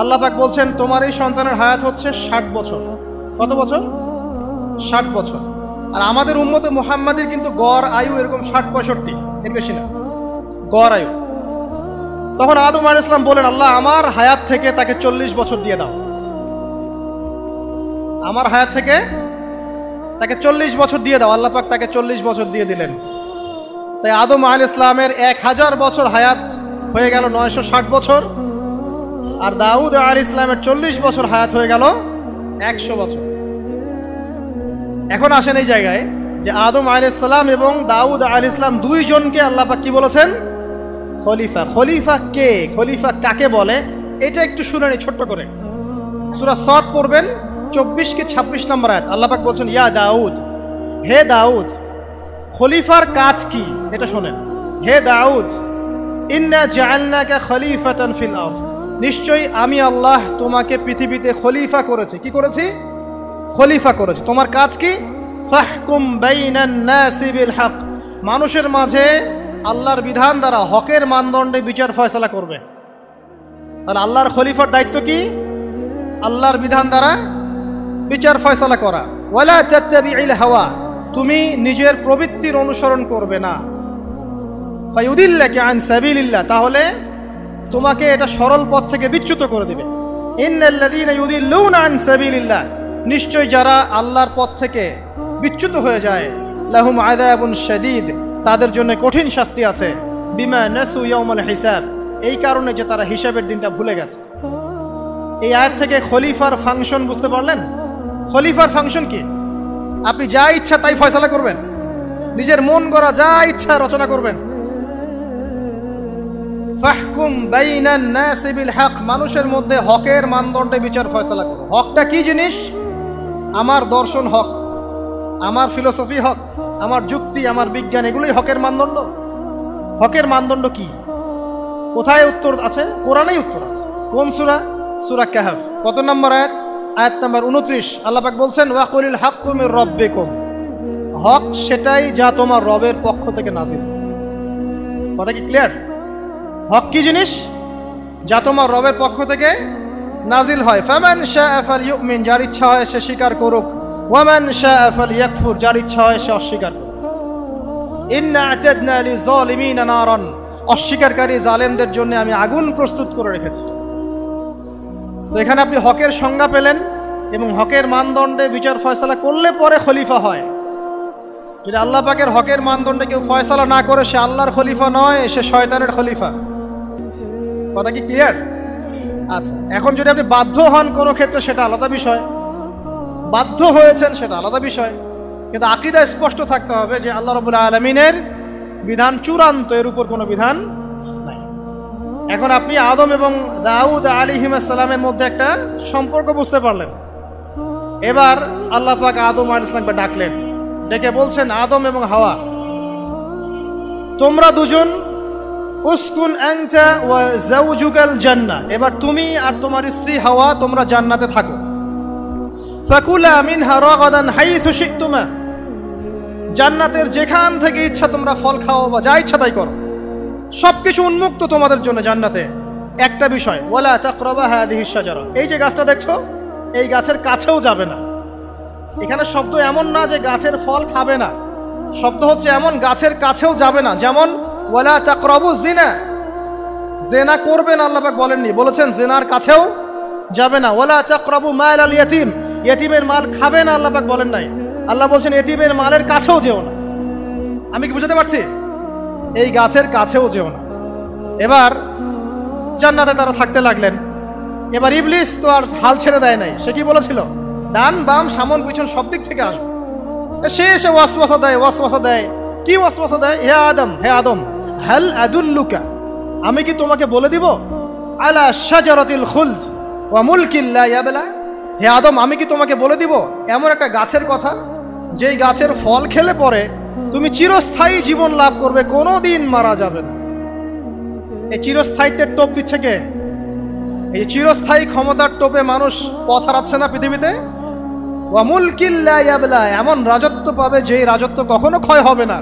আল্লাহ পাক বলছেন, তোমার এই সন্তানের হায়াত হচ্ছে 60 বছর। কত বছর? 60 বছর। আর আমাদের উম্মতে মুহাম্মাদের কিন্তু গড় আয়ু এরকম 60-65, এর বেশি না গড় আয়ু। তখন আদম আলাইহিস সালাম বলেন, আল্লাহ, আমার হায়াত থেকে তাকে 40 বছর দিয়ে দাও। আমার হায়াত থেকে তাকে 40 বছর দিয়ে দাও। আল্লাহ পাক তাকে 40 বছর দিয়ে দিলেন। তাই আদম আলাইহিস সালামের 1000 বছর হায়াত হয়ে গেল 960 বছর, আর দাউদ আলাইহিস সালামের 40 বছর হায়াত হয়ে গেল 100 বছর। এখন আসেন এই জায়গায় যে আদম আলাইহিস সালাম এবং দাউদ আলাইহিস সালাম দুইজনকে আল্লাহ পাক কি বলেছেন? খলিফা। খলিফা কে? খলিফা কাকে বলে? এটা একটু শুনে নি ছোট্ট করে। সূরা সাদ পড়বেন 24 কি 26 নম্বর আয়াত। আল্লাহ পাক বলছেন, ইয়া দাউদ, হে দাউদ, খলিফার কাজ কি এটা শোনেন। হে দাউদ, ইন্না জাআলনাকা খলিফাতান ফিল আরদ, নিশ্চয়ই আমি আল্লাহ তোমাকে পৃথিবীতে খলিফা করেছি। কি করেছি? খলিফা করেছি। তোমার কাজ কি? ফাহকুম বাইনান নাসি বিল হক, মানুষের মাঝে আল্লাহর বিধান দ্বারা হকের মানদণ্ডে বিচার ফয়সালা করবে। তাহলে আল্লাহর খলিফার দায়িত্ব কি? আল্লাহর বিধান দ্বারা বিচার ফয়সালা করা। ওয়ালা তাত্তাবি'ল হাওয়া, তুমি নিজের প্রবৃত্তির অনুসরণ করবে না, ফায়ুদিল্লাকা আন সাবিলিল্লাহ, তাহলে তোমাকে এটা সরল পথ থেকে বিচ্যুত করে দেবে। ইন্নাল্লাযীনা ইউদিল্লুনা আন সাবিলিল্লাহ, নিশ্চয় যারা আল্লাহর পথ থেকে বিচ্যুত হয়ে যায়, লাহুম আযাবুন শাদীদ, তাদের জন্য কঠিন শাস্তি আছে। বিমা নাসু ইয়াউমাল হিসাব, এই কারণে যে তারা হিসাবের দিনটা ভুলে গেছে। এই আয়াত থেকে খলিফার ফাংশন বুঝতে পারলেন? খলিফার ফাংশন কি? আপনি যা ইচ্ছা তাই ফয়সালা করবেন, নিজের মন গড়া যা ইচ্ছা রচনা করবেন। ফাহকুম বাইনান নাসি বিল হক, মানুষের মধ্যে হকের মানদণ্ডে বিচার ফয়সালা করো। হকটা কি জিনিস? আমার দর্শন হক, আমার ফিলোসফি হক, আমার যুক্তি, আমার বিজ্ঞান, এগুলোই হকের মানদণ্ড। হকের মানদণ্ড কি? কোথায় উত্তর আছে? কোরআনেই উত্তর আছে। কোন সূরা? সূরা কাহফ। কত নম্বর আয়াত? আয়াত নম্বর 29। আল্লাহ পাক বলছেন, ওয়াকুলিল হাক্কু মির রাব্বিকুম, হক সেটাই যা তোমার রবের পক্ষ থেকে নাজিল। কথা কি ক্লিয়ার? হক কি জিনিস? যা তোমার রবের পক্ষ থেকে নাজিল হয়। ফামান শাআ ফালইউমিন, যার ইচ্ছা হয় সে স্বীকার করুক। ওয়ামান শাআ ফালইয়াকফুর, যার ইচ্ছা হয় সে অস্বীকার করুক। ইন্না আ'তাদনা লিযালিমিনা নারান, অস্বীকারী জালেমদের জন্য আমি আগুন প্রস্তুত করে রেখেছি। তো এখানে আপনি হকের সংজ্ঞা পেলেন এবং হকের মানদণ্ডে বিচার ফয়সালা করলে পরে খলিফা হয়। যদি আল্লাহ পাকের হকের মানদণ্ডে কেউ ফয়সালা না করে, সে আল্লাহর খলিফা নয়, সে শয়তানের খলিফা। কথা কি ক্লিয়ার? আচ্ছা, এখন যদি আপনি বাধ্য হন কোনো ক্ষেত্রে, সেটা আলাদা বিষয়। বাধ্য হয়েছেন সেটা আলাদা বিষয়, কিন্তু আকীদা স্পষ্ট থাকতে হবে যে আল্লাহ রাব্বুল আলামিনের বিধান চূড়ান্ত, এর উপর কোনো বিধান নাই। এখন আপনি আদম এবং দাউদ আলাইহিস সালামের মধ্যে একটা সম্পর্ক বুঝতে পারলেন। এবার আল্লাহ পাক আদম আলাইহিস সালামকে ডাকলেন, ডেকে বলছেন, আদম এবং হাওয়া, তোমরা দুজন উসকুন আনতা ওয়া যাওজুকাল জান্নাহ, এবার তুমি আর তোমার স্ত্রী হাওয়া তোমরা জান্নাতে থাকো। ফাকুলা মিনহা রাগাদান হাইথু শি'তুমা, জান্নাতের যেখান থেকে ইচ্ছা তোমরা ফল খাও বা যা ইচ্ছা তাই করো, সবকিছু উন্মুক্ত তোমাদের জন্য জান্নাতে। একটা বিষয়, ওয়ালা তাকরাবা হাযিহিশ শাজারা, এই যে গাছটা দেখছো, এই গাছের কাছেও যাবে না। এখানে শব্দ এমন না যে গাছের ফল খাবে না, শব্দ হচ্ছে এমন গাছের কাছেও যাবে না। যেমন ওয়ালা তাকরাবু জিনা, জিনা করবে না আল্লাহ পাক বলেননি, বলেছেন জিনার কাছেও যাবে না। ওয়ালা তাকরাবু মাল আল ইয়াতীম, ইয়াতীমের মাল খাবে না আল্লাহ পাক বলেন নাই, আল্লাহ বলছেন ইয়াতীমের মালের কাছেও যেও না। আমি কি বুঝাতে পারছি? এই গাছের কাছেও যেও না। এবার জান্নাতে তারা থাকতে লাগলেন। এবার ইবলিস তো আর হাল ছেড়ে দেয় নাই, সে কি বলেছিল? ডান বাম সামন পিছন সব দিক থেকে আসবে। সে এসে ওয়াসওয়াসা দেয়। কি ওয়াসওয়াসা দেয়? হে আদম, হাল আদুল্লুকা, আমি কি তোমাকে বলে দিব, আলা শাজারাতিল খুলদ ওয়া মুলকিন লা ইয়াবলা, হে আদম আমি কি তোমাকে বলে দিব এমন একটা গাছের কথা, যেই গাছের ফল খেলে পরে তুমি চিরস্থায়ী জীবন লাভ করবে, কোনোদিন মারা যাবে না। এই চিরস্থায়িত্বের টোপ দিচ্ছে কে? এই চিরস্থায়ী ক্ষমতার টোপে মানুষ পথ হারাচ্ছে না পৃথিবীতে। ওয়া মুলকিন লা ইয়াবলা, এমন রাজত্ব পাবে যেই রাজত্ব কখনো ক্ষয় হবে না।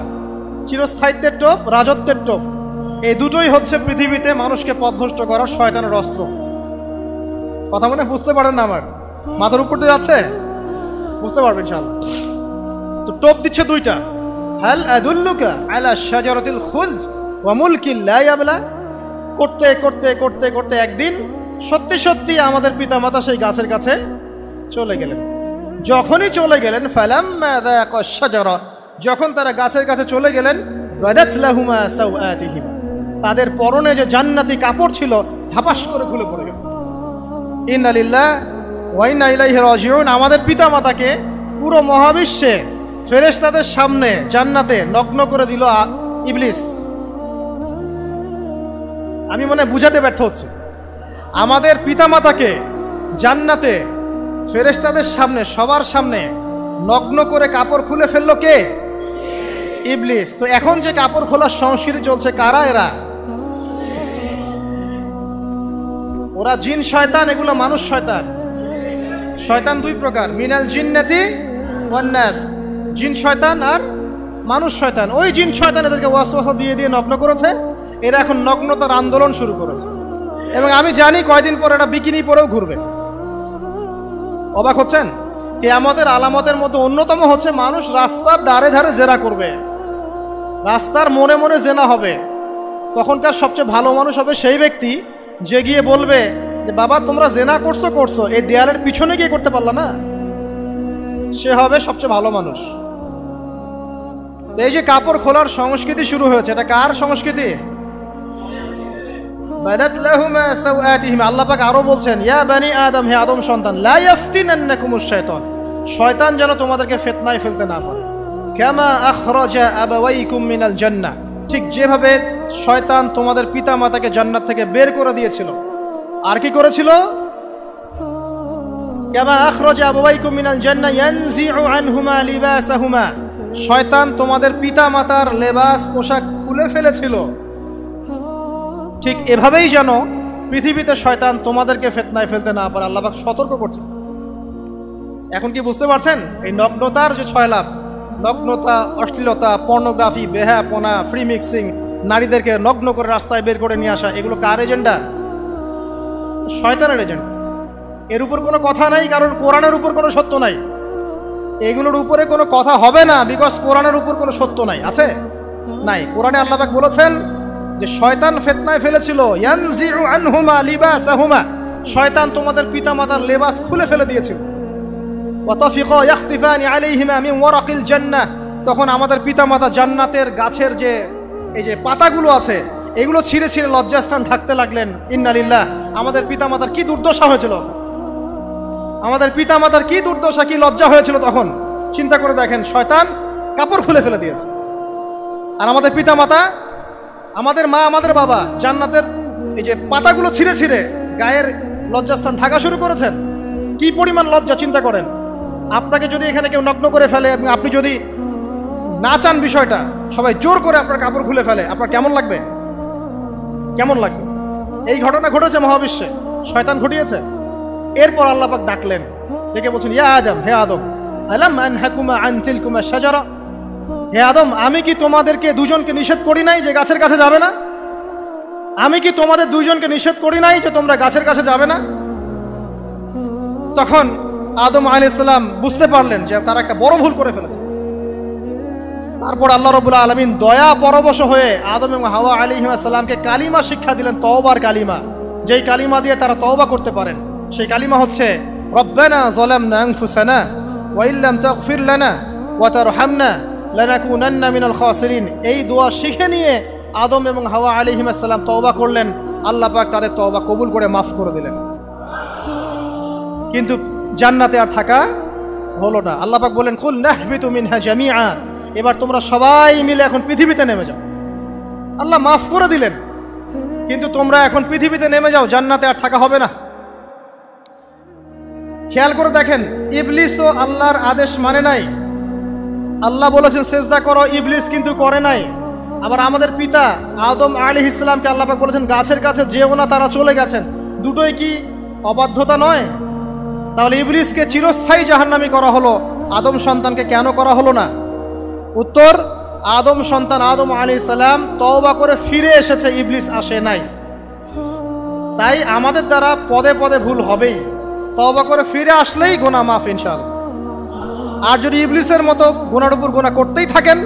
চিরস্থায়িত্বের টোপ, রাজত্বের টোপ, এই দুটোই হচ্ছে পৃথিবীতে মানুষকে পথভ্রষ্ট করার শয়তানের অস্ত্র। কথা মনে বুঝতে পারেন না? আমার মাথার উপর দিয়ে আছে, বুঝতে পারবেন ইনশাআল্লাহ। তো টোপ দিচ্ছে দুইটা, হাল আদুল্লুকা আলা শাজারাতিল খুলদ ওয়া মুলকিন লা ইয়াবলা। করতে করতে করতে করতে একদিন সত্যি সত্যি আমাদের পিতামাতা সেই গাছের কাছে চলে গেলেন। যখনই চলে গেলেন, ফালাম্মা যাকা শাজারা, যখন তারা গাছের কাছে চলে গেলেন, বাদাত লাহুমা সাওআতিহিমা, তাদের পরনে যে জান্নাতি কাপড় ছিল ধাপাস করে খুলে পড়ে গেল। ইন্না লিল্লাহি ওয়া ইন্না ইলাইহি রাজিউন, আমাদের পিতামাতাকে পুরো মহাবিশ্বে ফেরেশতাদের সামনে জান্নাতে নগ্ন করে দিল ইবলিস। আমি মনে বুঝাতে ব্যর্থ হচ্ছি, আমাদের পিতামাতাকে জান্নাতে ফেরেশতাদের সামনে, সবার সামনে নগ্ন করে কাপড় খুলে ফেললো কে? ইবলিস। তো এখন যে কাপড় খোলার সংস্কৃতি চলছে, কারা এরা? ওরা জিন শয়তান, এগুলো মানুষ শয়তান। শয়তান দুই প্রকার, মিনাল জিন্নাতি ওয়ান নাস, জিন শয়তান আর মানুষ শয়তান। ওই জিন শয়তান এদেরকে ওয়াসওয়াসা দিয়ে দিয়ে নগ্ন করেছে, এরা এখন নগ্নতার আন্দোলন শুরু করেছে। এবং আমি জানি কয়দিন পর এটা বিকিনি পরেও ঘুরবে। অবাক হচ্ছেন? কিয়ামতের আলামতের মধ্যে অন্যতম হচ্ছে মানুষ রাস্তার ধারে ধারে জেনা করবে, রাস্তার মোড়ে মোড়ে জেনা হবে। তখনকার সবচেয়ে ভালো মানুষ হবে সেই ব্যক্তি যে গিয়ে বলবে যে বাবা তোমরা জেনা করছো, এই দেয়ালের পিছনে গিয়ে করতে পারলা না, সে হবে সবচেয়ে ভালো মানুষ। এই যে কাপড় খোলার সংস্কৃতি শুরু হয়েছে, এটা কার সংস্কৃতি? বাদাত লাহুমা সাওআতিহিমা। আল্লাহ পাক আরো বলছেন, ইয়া বানি আদম, হে আদম সন্তান, লা ইয়াফতিনান্নাকুমুশ শাইতান, শয়তান যেন তোমাদেরকে ফিতনায় ফেলতে না পারে। কামা আখরাজা আবাওয়াইকুম মিনাল জান্নাহ, ঠিক যেভাবে শয়তান তোমাদের পিতা মাতাকে জান্নাত থেকে বের করে দিয়েছিল। আর কি করেছিল? কামা আখরাজা আবাওয়াইকুম মিনাল জান্নাহ ইয়ানজিউ আনহুমা লিবাসাহুমা, শয়তান তোমাদের পিতা মাতার লেবাস পোশাক খুলে ফেলেছিল। ঠিক এভাবেই যেন পৃথিবীতে শয়তান তোমাদেরকে ফিতনায় ফেলতে না পারে, আল্লাহ পাক সতর্ক করছে। এখন কি বুঝতে পারছেন এই নগ্নতার যে 6 লাভ, নগ্নতা, অশ্লীলতা, পর্নোগ্রাফি, বেহায়াপনা, ফ্রি মিক্সিং, নারীদেরকে নগ্ন করে রাস্তায় বের করে নিয়ে আসা, এগুলো কার এজেন্ডা? শয়তানের এজেন্ডা। এর উপর কোনো কথা নাই, কারণ কোরআনের উপর কোনো সত্য নাই। এগুলোর উপরে কোনো কথা হবে না, বিকজ কোরআনের উপর কোনো সত্য নাই। আছে? নাই। কোরআনে আল্লাহ পাক বলেছেন যে শয়তান ফিতনায় ফেলেছিল, ইয়ানজিউ আনহুমা লিবাসাহুমা, শয়তান তোমাদের পিতামাতার লেবাস খুলে ফেলে দিয়েছিল। ওয়া তাফিকা ইয়াখতিফানি আলাইহিমা মিন ওয়ারাকিল জান্নাহ, তখন আমাদের পিতামাতা জান্নাতের গাছের যে এই যে পাতাগুলো আছে এগুলো ছিঁড়ে ছিঁড়ে লজ্জাস্থান ঢাকতে লাগলেন। ইন্না লিল্লাহ। আমাদের পিতামাতার কি দুর্দশা হয়েছিল, আমাদের পিতামাতার কি দুর্দশা, কি লজ্জা হয়েছিল তখন। চিন্তা করে দেখেন, শয়তান কাপড় খুলে ফেলে দিয়েছে। আর আমাদের পিতামাতা, আমাদের মা, আমাদের বাবা জান্নাতের এই যে পাতাগুলো ছিঁড়ে ছিঁড়ে গায়ের লজ্জাস্থান ঢাকা শুরু করেছেন। কি পরিমাণ লজ্জা চিন্তা করেন। আপনাকে যদি এখানে কেউ নগ্ন করে ফেলে এবং আপনি যদি না চান বিষয়টা, সবাই জোর করে আপনার কাপড় খুলে ফেলে, আপনার কেমন লাগবে? কেমন লাগবে? এই ঘটনা ঘটেছে মহাবিশ্বে, শয়তান ঘটিয়েছে। এরপর আল্লাহ পাক ডাকলেন, ডেকে বলছেন, ইয়া আদম, হে আদম, আলাম আনহাকুমা আন তিলকুমা শাজারা, হে আদম, আমি কি তোমাদেরকে দুজনকে নিষেধ করি নাই যে গাছের কাছে যাবে না? আমি কি তোমাদের দুইজনকে নিষেধ করি নাই যে তোমরা গাছের কাছে যাবে না? তখন আদম আলাইহিস সালাম বুঝতে পারলেন যে তারা একটা বড় ভুল করে ফেলেছে। তারপর আল্লাহ রাব্বুল আলামিন দয়া পরবশ হয়ে আদম এবং হাওয়া আলাইহিস সালামকে কালিমা শিক্ষা দিলেন, তওবার কালিমা, যেই কালিমা দিয়ে তারা তওবা করতে পারেন। সেই কালিমা হচ্ছে রব্বানা যালামনা আনফুসানা ওয়া ইল্লাম তাগফির লানা ওয়া তারহামনা লানাকুনান্না মিনাল খাসিরিন। এই দোয়া শিখে নিয়ে আদম এবং হাওয়া আলাইহিস সালাম তওবা করলেন। আল্লাহ পাক তাদের তওবা কবুল করে মাফ করে দিলেন। কিন্তু জান্নাতে আর থাকা হলো না। আল্লাহ পাক বলেন, কুল নাহবিতু মিনহা জামিআ, এবার তোমরা সবাই মিলে এখন পৃথিবীতে নেমে যাও। আল্লাহ মাফ করে দিলেন, কিন্তু তোমরা এখন পৃথিবীতে নেমে যাও, জান্নাতে আর থাকা হবে না। খেয়াল করে দেখেন, ইবলিসও আল্লাহর আদেশ মানে নাই। আল্লাহ বলেছেন সেজদা করো, ইবলিস কিন্তু করে নাই। আবার আমাদের পিতা আদম আলাইহিস সালামকে আল্লাহ পাক বলেছেন গাছের কাছে যেও না, তারা চলে গেছেন। দুটোই কি অবাধ্যতা নয়? তাহলে ইবলিসকে চিরস্থায়ী জাহান্নামী করা হলো, আদম সন্তানকে কেন করা হলো না? উত্তর, আদম সন্তান আদম আলাইহিস সালাম তওবা করে ফিরে এসেছে, ইবলিস আসে নাই। তাই আমাদের দ্বারা পদে পদে ভুল হবেই, তওবা করে ফিরে আসলেই গুনাহ মাফ ইনশাআল্লাহ। আর যদি ইবলিসের মতো গুনার উপর গুনাহ করতেই থাকেন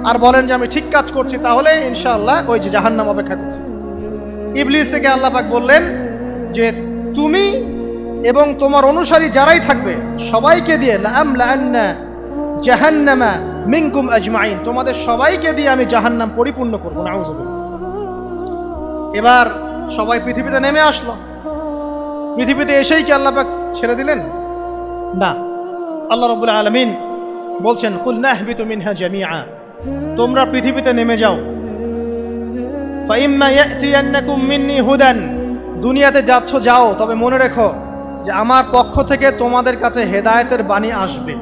আর বলেন যে আমি ঠিক কাজ করছি, তাহলে ইনশাআল্লাহ ওই যে জাহান্নাম অপেক্ষা করছে। ইবলিসকে আল্লাহ পাক বললেন যে তুমি এবং তোমার অনুসারী যারাই থাকবে সবাইকে দিয়ে লাআমলাআন্না জাহান্নামা মিনকুম আজমাইন, তোমাদের সবাইকে দিয়ে আমি জাহান্নাম পরিপূর্ণ করব। নাউযুবিল্লাহ। এবার সবাই পৃথিবীতে নেমে আসলো। পৃথিবীতে এসেই কি আল্লাহ পাক ছেড়ে দিলেন? না। আল্লাহ রাব্বুল আলামিন বলছেন, কুল নাহবিতু মিনহা জামিআ, তোমরা পৃথিবীতে নেমে যাও। ফাইম্মা ইয়াতিয়ান্নাকুম মিন্নি হুদান, দুনিয়াতে যাচ্ছ যাও, তবে মনে রেখো যে আমার পক্ষ থেকে তোমাদের কাছে হেদায়েতের বাণী আসবে।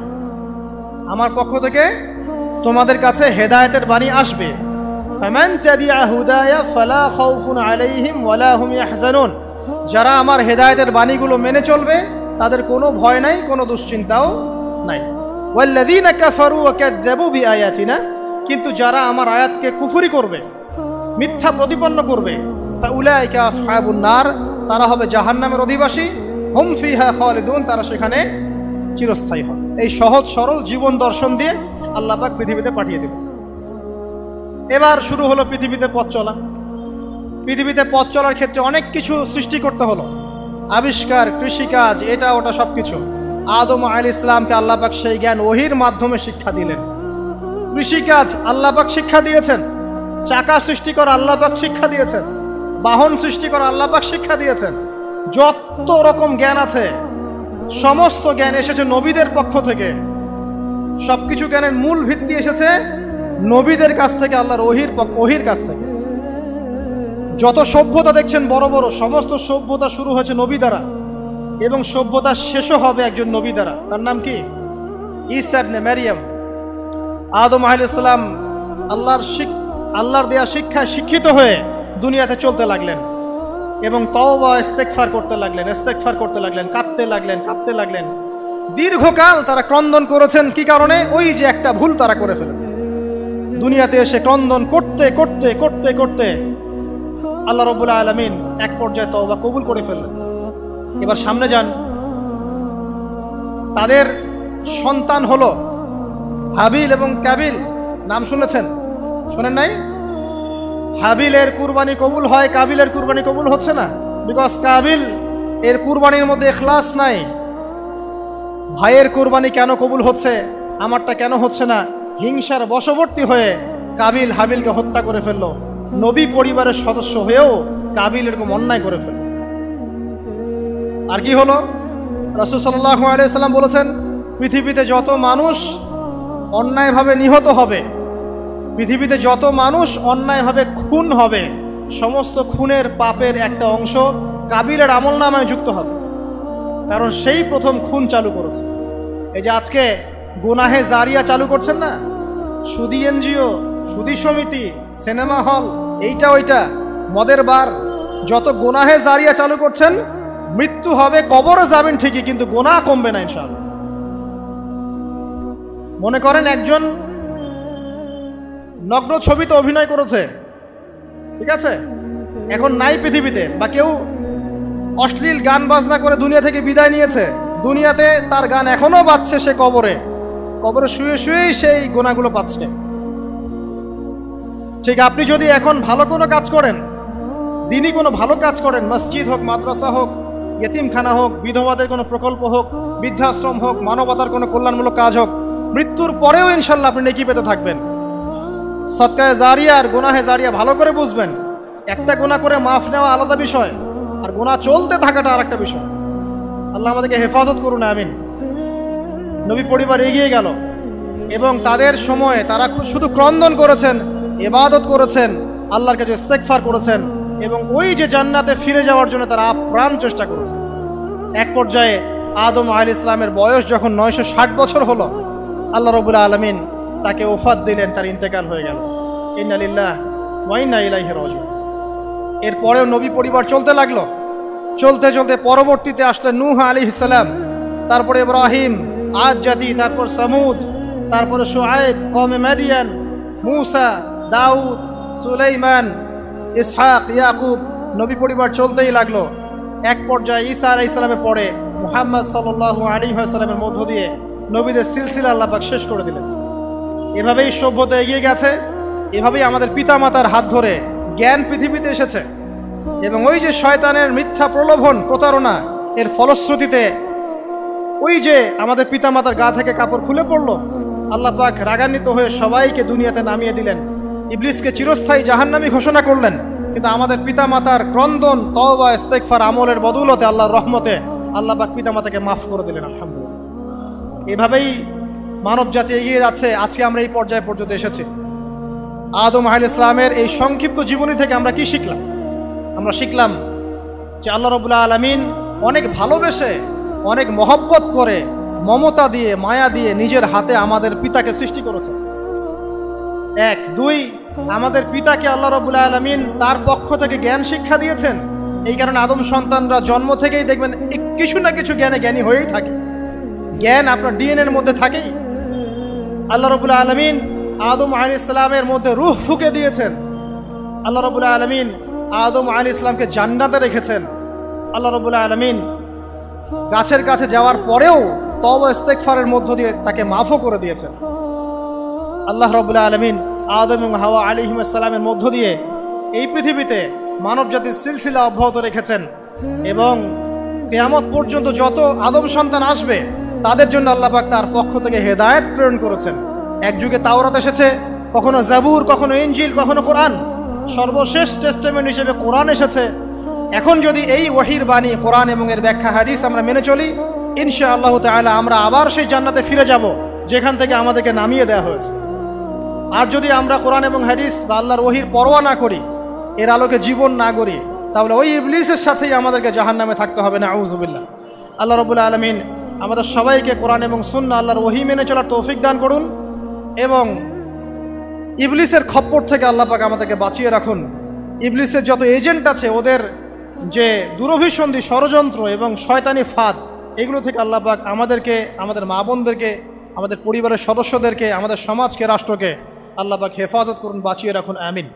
আমার পক্ষ থেকে তোমাদের কাছে হেদায়েতের বাণী আসবে। ফামান তাবিআ হুদায়া ফালা খাউফুন আলাইহিম ওয়ালা হুম ইয়াহজানুন, যারা আমার হেদায়েতের বাণীগুলো মেনে চলবে তাদের কোনো ভয় নাই, কোনো দুশ্চিন্তাও নাই। ওয়াল্লাযীনা কাফারু ওয়া কাযযাবু বিআয়াতিনা, কিন্তু যারা আমার আয়াতকে কুফরি করবে, মিথ্যা প্রতিপন্ন করবে, ফাউলাইকা আসহাবুন নার, তারা হবে জাহান্নামের অধিবাসী। হুম ফিহা খালিদুন, তারা সেখানে চিরস্থায়ী হবে। এই সহজ সরল জীবন দর্শন দিয়ে আল্লাহ পাক পৃথিবীতে পাঠিয়ে দিলেন। এবার শুরু হলো পৃথিবীতে পথ চলা। পৃথিবীতে পথ চলার ক্ষেত্রে অনেক কিছু সৃষ্টি করতে হলো, আবিষ্কার, কৃষিকাজ, এটা ওটা সব কিছু। আদম আলাইহিস সালামকে আল্লাহ পাক সেই জ্ঞান ওহির মাধ্যমে শিক্ষা দিলেন। কৃষিকাজ আল্লাহ পাক শিক্ষা দিয়েছেন, চাকা সৃষ্টি করা আল্লাহ পাক শিক্ষা দিয়েছেন, বাহন সৃষ্টি করা আল্লাহ পাক শিক্ষা দিয়েছেন। যত রকম জ্ঞান আছে সমস্ত জ্ঞান এসেছে নবীদের পক্ষ থেকে। সবকিছু জ্ঞানের মূল ভিত্তি এসেছে নবীদের কাছ থেকে, আল্লাহর ওহির কাছ থেকে। যত সভ্যতা দেখছেন বড় বড়, সমস্ত সভ্যতা শুরু হয়েছে নবী দ্বারা, এবং সভ্যতা শেষও হবে একজন নবী দ্বারা। তার নাম কি? ঈসা ইবনে মারইয়াম। আদম আলাইহিস সালাম আল্লাহর দেয়া শিক্ষায় শিক্ষিত হয়ে দুনিয়াতে চলতে লাগলেন এবং তওবা ইস্তেগফার করতে লাগলেন, কাঁদতে লাগলেন। দীর্ঘকাল তারা ক্রন্দন করেছেন। কি কারণে? ওই যে একটা ভুল তারা করে ফেলেছে। দুনিয়াতে এসে ক্রন্দন করতে করতে করতে করতে আল্লাহ রাব্বুল আলামিন এক পর্যায়ে তওবা কবুল করে ফেললেন। এবার সামনে যান। তাদের সন্তান হলো হাবিল এবং কাবিল। নাম শুনেছেন? শোনেন নাই? হাবিলের কুরবানি কবুল হয়, কাবিলের কুরবানি কবুল হচ্ছে না। বিকজ কাবিল এর কুরবানির মধ্যে ইখলাস নাই। ভাইয়ের কুরবানি কেন কবুল হচ্ছে, আমারটা কেন হচ্ছে না? হিংসার বশবর্তী হয়ে কাবিল হাবিলকে হত্যা করে ফেললো। নবী পরিবারের সদস্য হয়েও কাবিল এরকম অন্যায় করে ফেলল। আর কি হলো? রাসূল সাল্লাল্লাহু আলাইহি সাল্লাম বলেছেন, পৃথিবীতে যত মানুষ অন্যায়ভাবে নিহত হবে, পৃথিবীতে যত মানুষ অন্যায়ভাবে খুন হবে, সমস্ত খুনের পাপের একটা অংশ কাবিলের আমলনামায় যুক্ত হবে। কারণ সেই প্রথম খুন চালু করেছে। এই যে আজকে গুনাহে জারিয়া চালু করছেন না, সুদী এনজিও, সুদী সমিতি, সিনেমা হল, এইটা ওইটা, মদের বার, যত গুনাহে জারিয়া চালু করছেন, মৃত্যু হবে, কবরে যাবেন ঠিকই, কিন্তু গুনাহ কমবে না ইনশাআল্লাহ। মনে করেন একজন নগ্ন ছবিতে অভিনয় করেছে, ঠিক আছে, এখন নাই পৃথিবীতে, বা কেউ অশ্লীল গান বাজনা করে দুনিয়া থেকে বিদায় নিয়েছে, দুনিয়াতে তার গান এখনো বাজছে, সে কবরে শুয়ে শুয়েই সেই গুনাহগুলো পাচ্ছে। ঠিক আপনি যদি এখন ভালো কোনো কাজ করেন, দিনই কোনো ভালো কাজ করেন, মসজিদ হোক, মাদ্রাসা হোক, ইয়েতিমখানা হোক, বিধবাদের কোনো প্রকল্প হোক, বৃদ্ধাশ্রম হোক, মানবতার কোনো কল্যাণমূলক কাজ হোক, মৃত্যুর পরেও ইনশাল্লাহ আপনি নেকি পেতে থাকবেন। সদকায়ে জারিয়া আর গুনাহে জারিয়া ভালো করে বুঝবেন। একটা গুনাহ করে মাফ নেওয়া আলাদা বিষয়, আর গুনাহ চলতে থাকাটা আর একটা বিষয়। আল্লাহ আমাদেরকে হেফাজত করুন, আমিন। নবী পরিবার এগিয়ে গেল এবং তাদের সময়ে তারা শুধু ক্রন্দন করেছেন, ইবাদত করেছেন, আল্লাহর কাছে ইস্তেগফার করেছেন এবং ওই যে জান্নাতে ফিরে যাওয়ার জন্য তারা আপ্রাণ চেষ্টা করেছেন। এক পর্যায়ে আদম আলাইহিস সালামের বয়স যখন 960 বছর হলো, আল্লাহ রাব্বুল আলামিন তাকে ওফাত দিলেন, তার ইন্তেকাল হয়ে গেল। ইন্না লিল্লাহি ওয়া ইন্না ইলাইহি রাজিউন। এরপরেও নবী পরিবার চলতে লাগলো। চলতে চলতে পরবর্তীতে আসলেন নূহ আলাইহিস সালাম, তারপরে ইব্রাহিম, আদ জাতি, তারপর সামুদ, তারপরে শুআয়ব, কওমে মাদিয়ান, মূসা, দাউদ, সুলাইমান, ইসহাক, ইয়াকুব। নবী পরিবার চলতেই লাগলো। এক পর্যায়ে ঈসা আলাইহিস সালামের পরে মুহাম্মদ সাল্লাল্লাহু আলাইহি ওয়াসাল্লামের মধ্য দিয়ে নবীদের সিলসিলা আল্লাহ পাক শেষ করে দিলেন। এভাবেই সভ্যতা এগিয়ে গেছে, এভাবেই আমাদের পিতামাতার হাত ধরে জ্ঞান পৃথিবীতে এসেছে। এবং ওই যে শয়তানের মিথ্যা প্রলোভন, প্রতারণা, এর ফলশ্রুতিতে ওই যে আমাদের পিতামাতার গা থেকে কাপড় খুলে পড়লো, আল্লাহ পাক রাগান্বিত হয়ে সবাইকে দুনিয়াতে নামিয়ে দিলেন, ইবলিসকে চিরস্থায়ী জাহান্নামী ঘোষণা করলেন। কিন্তু আমাদের পিতামাতার ক্রন্দন, তওবা, ইস্তেগফার, আমলের বদৌলতে, আল্লাহর রহমতে আল্লাহ পাক পিতামাতাকে মাফ করে দিলেন, আলহামদুলিল্লাহ। এভাবেই মানব জাতি এগিয়ে যাচ্ছে। আজকে আমরা এই পর্যায়ে পর্যন্ত এসেছি। আদম আলাইহিস সালামের এই সংক্ষিপ্ত জীবনী থেকে আমরা কি শিখলাম? আমরা শিখলাম যে আল্লাহ রাব্বুল আলামিন অনেক ভালোবেসে, অনেক মহব্বত করে, মমতা দিয়ে, মায়া দিয়ে নিজের হাতে আমাদের পিতাকে সৃষ্টি করেছেন। এক, দুই, আমাদের পিতাকে আল্লাহ রাব্বুল আলামিন তার পক্ষ থেকে জ্ঞান শিক্ষা দিয়েছেন। এই কারণে আদম সন্তানরা জন্ম থেকেই দেখবেন কিছু না কিছু জ্ঞানে জ্ঞানী হয়েই থাকে। জ্ঞান আপনার ডিএনএর মধ্যে থাকেই। আল্লাহ রাব্বুল আলামিন আদম আলাইহিস সালামের মধ্যে রূহ ফুঁকে দিয়েছেন। আল্লাহ রাব্বুল আলামিন আদম আলাইহিস সালামকে জান্নাতে রেখেছেন। আল্লাহ রাব্বুল আলামিন গাছের কাছে যাওয়ার পরেও তওবা ইস্তেগফারের মধ্য দিয়ে তাকে মাফও করে দিয়েছেন। আল্লাহ রাব্বুল আলামিন আদম এবং হাওয়া আলাইহিস সালামের মধ্য দিয়ে এই পৃথিবীতে মানব জাতির সিলসিলা অব্যাহত রেখেছেন এবং কিয়ামত পর্যন্ত যত আদম সন্তান আসবে তাদের জন্য আল্লাহ পাক তার পক্ষ থেকে হেদায়েত প্রেরণ করেছেন। এক যুগে তাওরাত এসেছে, কখনো জাবুর, কখনো ইনজিল, কখনো কোরআন, সর্বশেষ টেস্টামেন্ট হিসেবে কোরআন এসেছে। এখন যদি এই ওহীর বাণী কোরআন এবং এর ব্যাখ্যা হাদিস আমরা মেনে চলি, ইনশাআল্লাহ তাআলা আমরা আবার সেই জান্নাতে ফিরে যাব যেখান থেকে আমাদেরকে নামিয়ে দেওয়া হয়েছে। আর যদি আমরা কোরআন এবং হাদিস বা আল্লাহর ওহীর পরোয়া না করি, এর আলোকে জীবন না গড়ি, তাহলে ওই ইবলিসের সাথেই আমাদেরকে জাহান্নামে থাকতে হবে, নাউযুবিল্লাহ। আল্লাহ রাব্বুল আলামিন আমাদের সবাইকে কোরআন এবং সুন্নাহ আল্লাহর ওহী মেনে চলার তৌফিক দান করুন এবং ইবলিসের খপ্পর থেকে আল্লাহ পাক আমাদেরকে বাঁচিয়ে রাখুন। ইবলিসের যত এজেন্ট আছে, ওদের যে দুরভিসন্ধি, ষড়যন্ত্র এবং শয়তানি ফাঁদ, এগুলো থেকে আল্লাহ পাক আমাদেরকে, আমাদের মা বোনদেরকে, আমাদের পরিবারের সদস্যদেরকে, আমাদের সমাজকে, রাষ্ট্রকে আল্লাহ পাক হেফাজত করুন, বাঁচিয়ে রাখুন, আমিন।